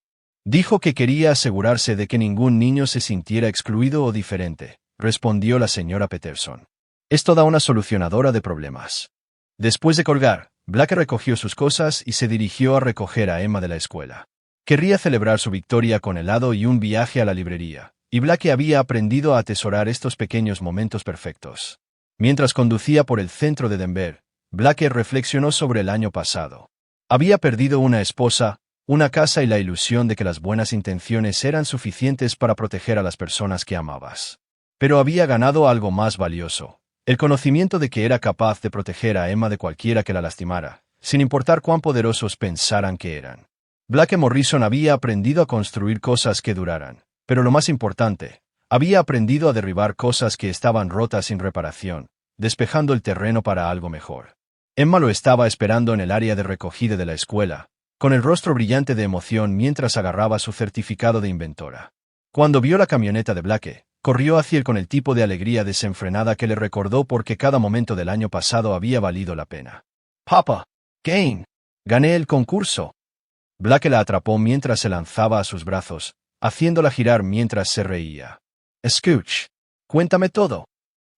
Dijo que quería asegurarse de que ningún niño se sintiera excluido o diferente, respondió la señora Peterson. Es toda una solucionadora de problemas. Después de colgar, Blake recogió sus cosas y se dirigió a recoger a Emma de la escuela. Querría celebrar su victoria con helado y un viaje a la librería, y Blake había aprendido a atesorar estos pequeños momentos perfectos. Mientras conducía por el centro de Denver, Blake reflexionó sobre el año pasado. Había perdido una esposa, una casa y la ilusión de que las buenas intenciones eran suficientes para proteger a las personas que amabas. Pero había ganado algo más valioso, el conocimiento de que era capaz de proteger a Emma de cualquiera que la lastimara, sin importar cuán poderosos pensaran que eran. Blake Morrison había aprendido a construir cosas que duraran, pero lo más importante, había aprendido a derribar cosas que estaban rotas sin reparación, despejando el terreno para algo mejor. Emma lo estaba esperando en el área de recogida de la escuela, con el rostro brillante de emoción mientras agarraba su certificado de inventora. Cuando vio la camioneta de Blake, corrió hacia él con el tipo de alegría desenfrenada que le recordó porque cada momento del año pasado había valido la pena. «Papá, Kane, gané el concurso». Blake la atrapó mientras se lanzaba a sus brazos, haciéndola girar mientras se reía. «Escuch, cuéntame todo».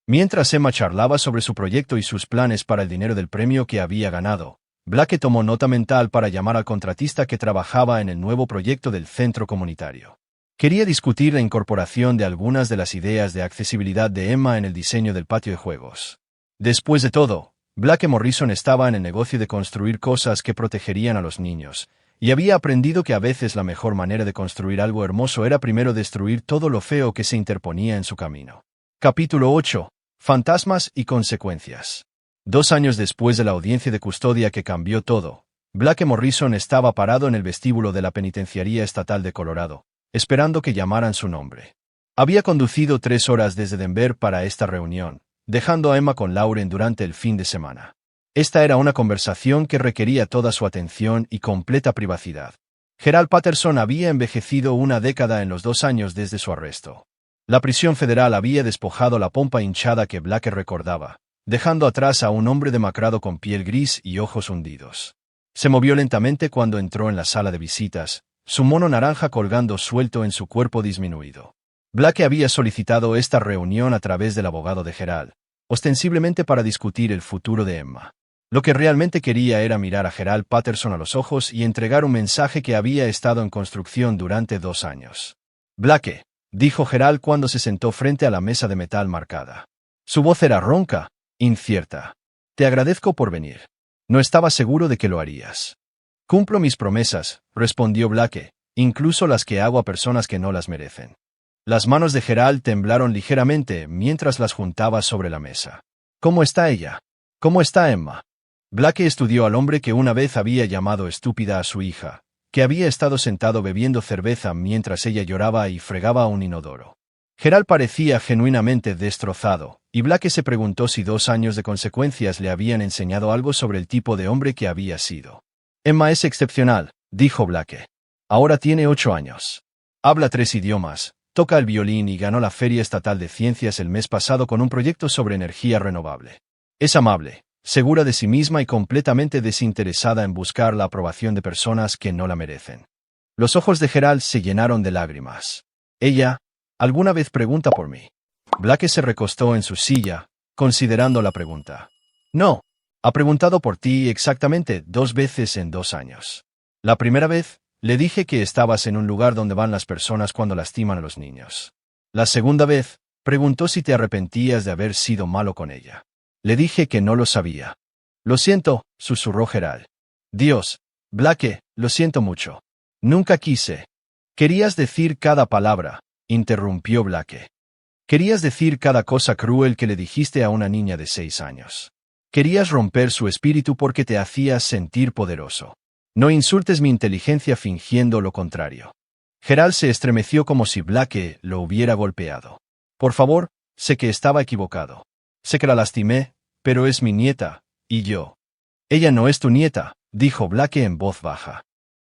Mientras Emma charlaba sobre su proyecto y sus planes para el dinero del premio que había ganado, Blake tomó nota mental para llamar al contratista que trabajaba en el nuevo proyecto del centro comunitario. Quería discutir la incorporación de algunas de las ideas de accesibilidad de Emma en el diseño del patio de juegos. Después de todo, Blake Morrison estaba en el negocio de construir cosas que protegerían a los niños, y había aprendido que a veces la mejor manera de construir algo hermoso era primero destruir todo lo feo que se interponía en su camino. Capítulo 8. Fantasmas y consecuencias. 2 años después de la audiencia de custodia que cambió todo, Blake Morrison estaba parado en el vestíbulo de la Penitenciaría Estatal de Colorado, esperando que llamaran su nombre. Había conducido 3 horas desde Denver para esta reunión, dejando a Emma con Lauren durante el fin de semana. Esta era una conversación que requería toda su atención y completa privacidad. Gerald Patterson había envejecido una década en los 2 años desde su arresto. La prisión federal había despojado la pompa hinchada que Blake recordaba, dejando atrás a un hombre demacrado con piel gris y ojos hundidos. Se movió lentamente cuando entró en la sala de visitas, su mono naranja colgando suelto en su cuerpo disminuido. Blake había solicitado esta reunión a través del abogado de Gerald, ostensiblemente para discutir el futuro de Emma. Lo que realmente quería era mirar a Gerald Patterson a los ojos y entregar un mensaje que había estado en construcción durante 2 años. «Blake», dijo Gerald cuando se sentó frente a la mesa de metal marcada. Su voz era ronca, incierta. «Te agradezco por venir. No estaba seguro de que lo harías». «Cumplo mis promesas», respondió Blake, «incluso las que hago a personas que no las merecen». Las manos de Gerald temblaron ligeramente mientras las juntaba sobre la mesa. «¿Cómo está ella? ¿Cómo está Emma?» Blake estudió al hombre que una vez había llamado estúpida a su hija, que había estado sentado bebiendo cerveza mientras ella lloraba y fregaba un inodoro. Gerald parecía genuinamente destrozado, y Blake se preguntó si 2 años de consecuencias le habían enseñado algo sobre el tipo de hombre que había sido. «Emma es excepcional», dijo Blake. «Ahora tiene 8 años. Habla 3 idiomas, toca el violín y ganó la Feria Estatal de Ciencias el mes pasado con un proyecto sobre energía renovable. Es amable, segura de sí misma y completamente desinteresada en buscar la aprobación de personas que no la merecen». Los ojos de Gerald se llenaron de lágrimas. «Ella, ¿alguna vez pregunta por mí?» Blake se recostó en su silla, considerando la pregunta. No. Ha preguntado por ti exactamente 2 veces en 2 años. La primera vez, le dije que estabas en un lugar donde van las personas cuando lastiman a los niños. La segunda vez, preguntó si te arrepentías de haber sido malo con ella. Le dije que no lo sabía. Lo siento, susurró Gerald. Dios, Blake, lo siento mucho. Nunca quise. Querías decir cada palabra, interrumpió Blake. Querías decir cada cosa cruel que le dijiste a una niña de 6 años. Querías romper su espíritu porque te hacías sentir poderoso. No insultes mi inteligencia fingiendo lo contrario. Gerald se estremeció como si Blake lo hubiera golpeado. Por favor, sé que estaba equivocado. Sé que la lastimé, pero es mi nieta, y yo. Ella no es tu nieta, dijo Blake en voz baja.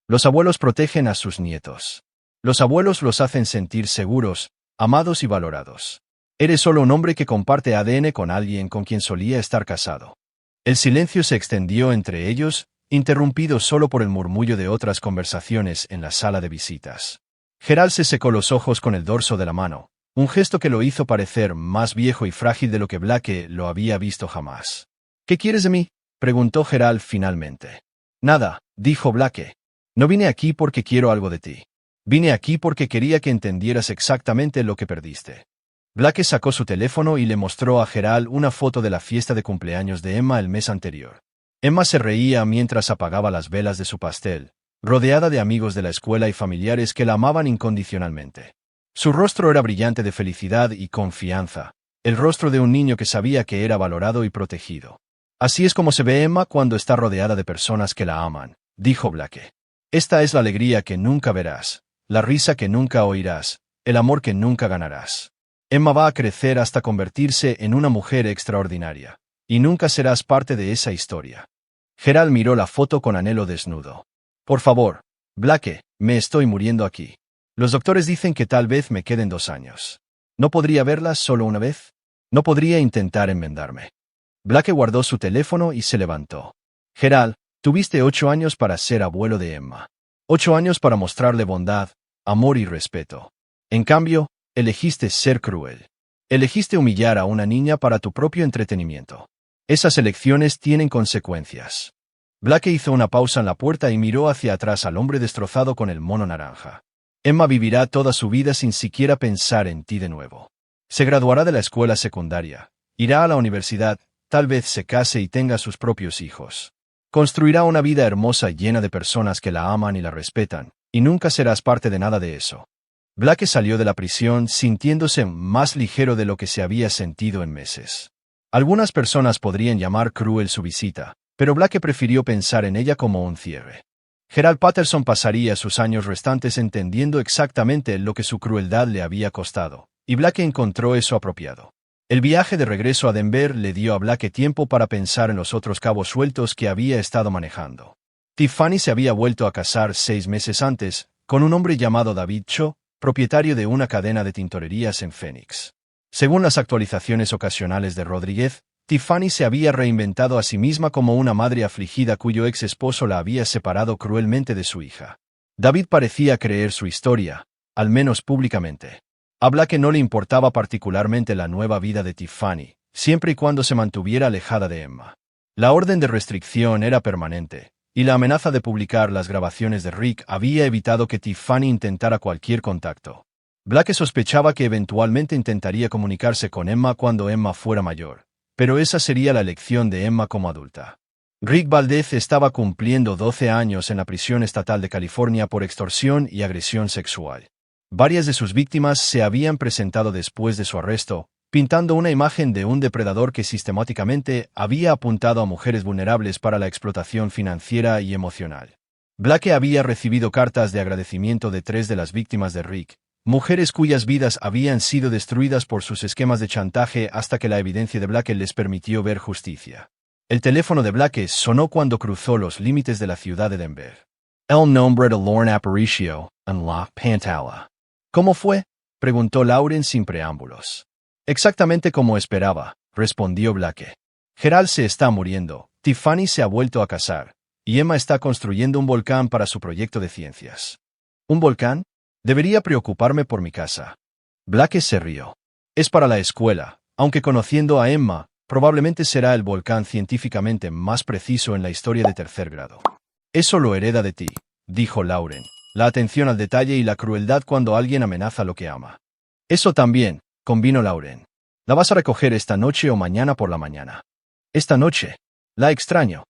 Los abuelos protegen a sus nietos. Los abuelos los hacen sentir seguros, amados y valorados. Eres solo un hombre que comparte ADN con alguien con quien solía estar casado. El silencio se extendió entre ellos, interrumpido solo por el murmullo de otras conversaciones en la sala de visitas. Gerald se secó los ojos con el dorso de la mano, un gesto que lo hizo parecer más viejo y frágil de lo que Blake lo había visto jamás. ¿Qué quieres de mí?, preguntó Gerald finalmente. Nada, dijo Blake. No vine aquí porque quiero algo de ti. Vine aquí porque quería que entendieras exactamente lo que perdiste. Blake sacó su teléfono y le mostró a Gerald una foto de la fiesta de cumpleaños de Emma el mes anterior. Emma se reía mientras apagaba las velas de su pastel, rodeada de amigos de la escuela y familiares que la amaban incondicionalmente. Su rostro era brillante de felicidad y confianza, el rostro de un niño que sabía que era valorado y protegido. Así es como se ve Emma cuando está rodeada de personas que la aman, dijo Blake. Esta es la alegría que nunca verás, la risa que nunca oirás, el amor que nunca ganarás. Emma va a crecer hasta convertirse en una mujer extraordinaria, y nunca serás parte de esa historia. Gerald miró la foto con anhelo desnudo. Por favor, Blake, me estoy muriendo aquí. Los doctores dicen que tal vez me queden 2 años. ¿No podría verlas solo una vez? ¿No podría intentar enmendarme? Blake guardó su teléfono y se levantó. Gerald, tuviste 8 años para ser abuelo de Emma. 8 años para mostrarle bondad, amor y respeto. En cambio, elegiste ser cruel. Elegiste humillar a una niña para tu propio entretenimiento. Esas elecciones tienen consecuencias. Blake hizo una pausa en la puerta y miró hacia atrás al hombre destrozado con el mono naranja. Emma vivirá toda su vida sin siquiera pensar en ti de nuevo. Se graduará de la escuela secundaria, irá a la universidad, tal vez se case y tenga sus propios hijos. Construirá una vida hermosa llena de personas que la aman y la respetan, y nunca serás parte de nada de eso. Blake salió de la prisión sintiéndose más ligero de lo que se había sentido en meses. Algunas personas podrían llamar cruel su visita, pero Blake prefirió pensar en ella como un cierre. Gerald Patterson pasaría sus años restantes entendiendo exactamente lo que su crueldad le había costado, y Blake encontró eso apropiado. El viaje de regreso a Denver le dio a Blake tiempo para pensar en los otros cabos sueltos que había estado manejando. Tiffany se había vuelto a casar 6 meses antes, con un hombre llamado David Cho, propietario de una cadena de tintorerías en Phoenix. Según las actualizaciones ocasionales de Rodríguez, Tiffany se había reinventado a sí misma como una madre afligida cuyo ex esposo la había separado cruelmente de su hija. David parecía creer su historia, al menos públicamente. A Blake no le importaba particularmente la nueva vida de Tiffany, siempre y cuando se mantuviera alejada de Emma. La orden de restricción era permanente, y la amenaza de publicar las grabaciones de Rick había evitado que Tiffany intentara cualquier contacto. Blake sospechaba que eventualmente intentaría comunicarse con Emma cuando Emma fuera mayor, pero esa sería la elección de Emma como adulta. Rick Valdez estaba cumpliendo 12 años en la prisión estatal de California por extorsión y agresión sexual. Varias de sus víctimas se habían presentado después de su arresto, pintando una imagen de un depredador que sistemáticamente había apuntado a mujeres vulnerables para la explotación financiera y emocional. Blake había recibido cartas de agradecimiento de 3 de las víctimas de Rick, mujeres cuyas vidas habían sido destruidas por sus esquemas de chantaje hasta que la evidencia de Blake les permitió ver justicia. El teléfono de Blake sonó cuando cruzó los límites de la ciudad de Denver. El nombre de Lorne Aparicio, en la Pantalla. ¿Cómo fue?, preguntó Lauren sin preámbulos. Exactamente como esperaba, respondió Blake. Gerald se está muriendo, Tiffany se ha vuelto a casar, y Emma está construyendo un volcán para su proyecto de ciencias. ¿Un volcán? Debería preocuparme por mi casa. Blake se rió. Es para la escuela, aunque conociendo a Emma, probablemente será el volcán científicamente más preciso en la historia de tercer grado. Eso lo hereda de ti, dijo Lauren. La atención al detalle y la crueldad cuando alguien amenaza lo que ama. Eso también, convino Lauren. La vas a recoger esta noche o mañana por la mañana. Esta noche. La extraño.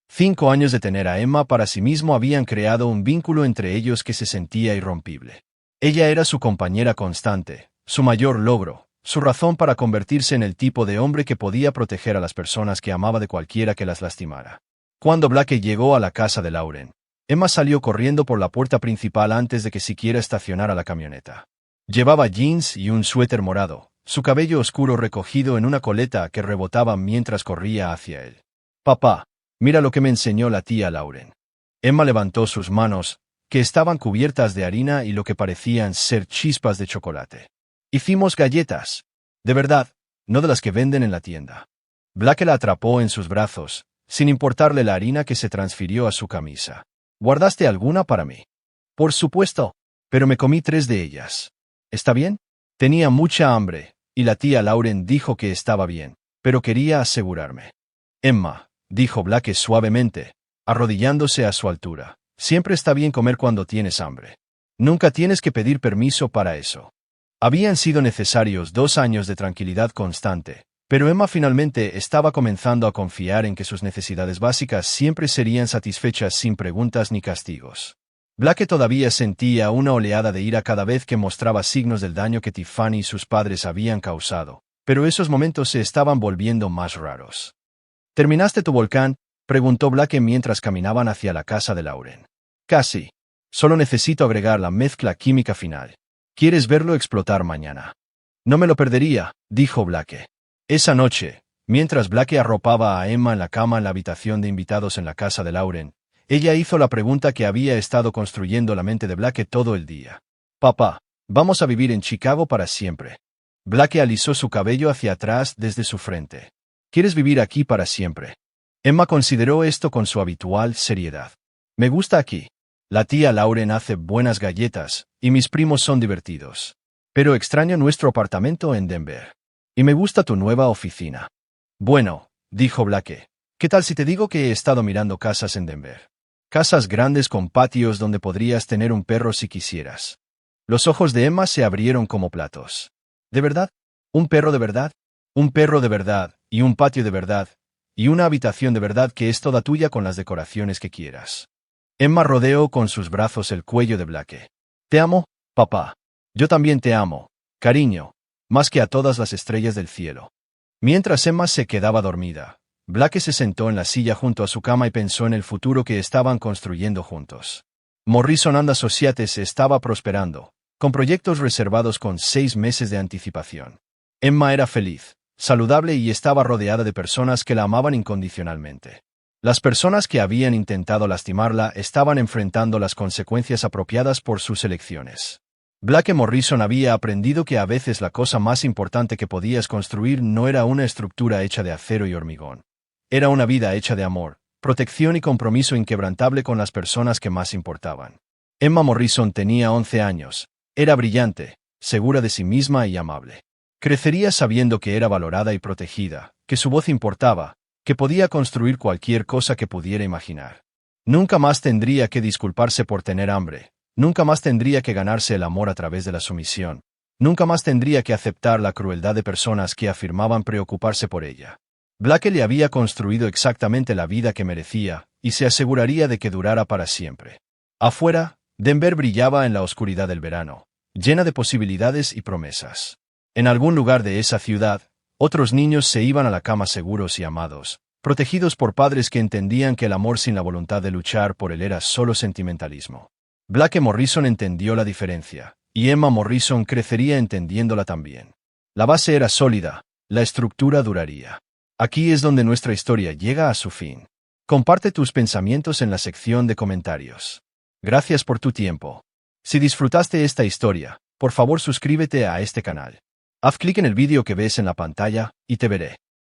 5 años de tener a Emma para sí mismo habían creado un vínculo entre ellos que se sentía irrompible. Ella era su compañera constante, su mayor logro, su razón para convertirse en el tipo de hombre que podía proteger a las personas que amaba de cualquiera que las lastimara. Cuando Blake llegó a la casa de Lauren, Emma salió corriendo por la puerta principal antes de que siquiera estacionara la camioneta. Llevaba jeans y un suéter morado, su cabello oscuro recogido en una coleta que rebotaba mientras corría hacia él. «Papá, mira lo que me enseñó la tía Lauren». Emma levantó sus manos, que estaban cubiertas de harina y lo que parecían ser chispas de chocolate. «Hicimos galletas. De verdad, no de las que venden en la tienda». Blake la atrapó en sus brazos, sin importarle la harina que se transfirió a su camisa. «¿Guardaste alguna para mí?» «Por supuesto, pero me comí 3 de ellas. ¿Está bien?» Tenía mucha hambre, y la tía Lauren dijo que estaba bien, pero quería asegurarme. «Emma», dijo Blake suavemente, arrodillándose a su altura, «siempre está bien comer cuando tienes hambre. Nunca tienes que pedir permiso para eso». Habían sido necesarios 2 años de tranquilidad constante, pero Emma finalmente estaba comenzando a confiar en que sus necesidades básicas siempre serían satisfechas sin preguntas ni castigos. Blake todavía sentía una oleada de ira cada vez que mostraba signos del daño que Tiffany y sus padres habían causado, pero esos momentos se estaban volviendo más raros. «¿Terminaste tu volcán?», preguntó Blake mientras caminaban hacia la casa de Lauren. «Casi. Solo necesito agregar la mezcla química final. ¿Quieres verlo explotar mañana?» «No me lo perdería», dijo Blake. Esa noche, mientras Blake arropaba a Emma en la cama en la habitación de invitados en la casa de Lauren, ella hizo la pregunta que había estado construyendo la mente de Blake todo el día. «Papá, ¿vamos a vivir en Chicago para siempre?» Blake alisó su cabello hacia atrás desde su frente. «¿Quieres vivir aquí para siempre?» Emma consideró esto con su habitual seriedad. «Me gusta aquí. La tía Lauren hace buenas galletas, y mis primos son divertidos. Pero extraño nuestro apartamento en Denver. Y me gusta tu nueva oficina». «Bueno», dijo Blake, «¿qué tal si te digo que he estado mirando casas en Denver? Casas grandes con patios donde podrías tener un perro si quisieras». Los ojos de Emma se abrieron como platos. «¿De verdad? ¿Un perro de verdad? Un perro de verdad, y un patio de verdad, y una habitación de verdad que es toda tuya con las decoraciones que quieras». Emma rodeó con sus brazos el cuello de Blake. «Te amo, papá. Yo también te amo, cariño, más que a todas las estrellas del cielo». Mientras Emma se quedaba dormida, Blake se sentó en la silla junto a su cama y pensó en el futuro que estaban construyendo juntos. Morrison and Associates estaba prosperando, con proyectos reservados con 6 meses de anticipación. Emma era feliz, saludable y estaba rodeada de personas que la amaban incondicionalmente. Las personas que habían intentado lastimarla estaban enfrentando las consecuencias apropiadas por sus elecciones. Blake Morrison había aprendido que a veces la cosa más importante que podías construir no era una estructura hecha de acero y hormigón. Era una vida hecha de amor, protección y compromiso inquebrantable con las personas que más importaban. Emma Morrison tenía 11 años, era brillante, segura de sí misma y amable. Crecería sabiendo que era valorada y protegida, que su voz importaba, que podía construir cualquier cosa que pudiera imaginar. Nunca más tendría que disculparse por tener hambre. Nunca más tendría que ganarse el amor a través de la sumisión. Nunca más tendría que aceptar la crueldad de personas que afirmaban preocuparse por ella. Blake le había construido exactamente la vida que merecía, y se aseguraría de que durara para siempre. Afuera, Denver brillaba en la oscuridad del verano, llena de posibilidades y promesas. En algún lugar de esa ciudad, otros niños se iban a la cama seguros y amados, protegidos por padres que entendían que el amor sin la voluntad de luchar por él era solo sentimentalismo. Blake Morrison entendió la diferencia, y Emma Morrison crecería entendiéndola también. La base era sólida, la estructura duraría. Aquí es donde nuestra historia llega a su fin. Comparte tus pensamientos en la sección de comentarios. Gracias por tu tiempo. Si disfrutaste esta historia, por favor suscríbete a este canal. Haz clic en el vídeo que ves en la pantalla, y te veré.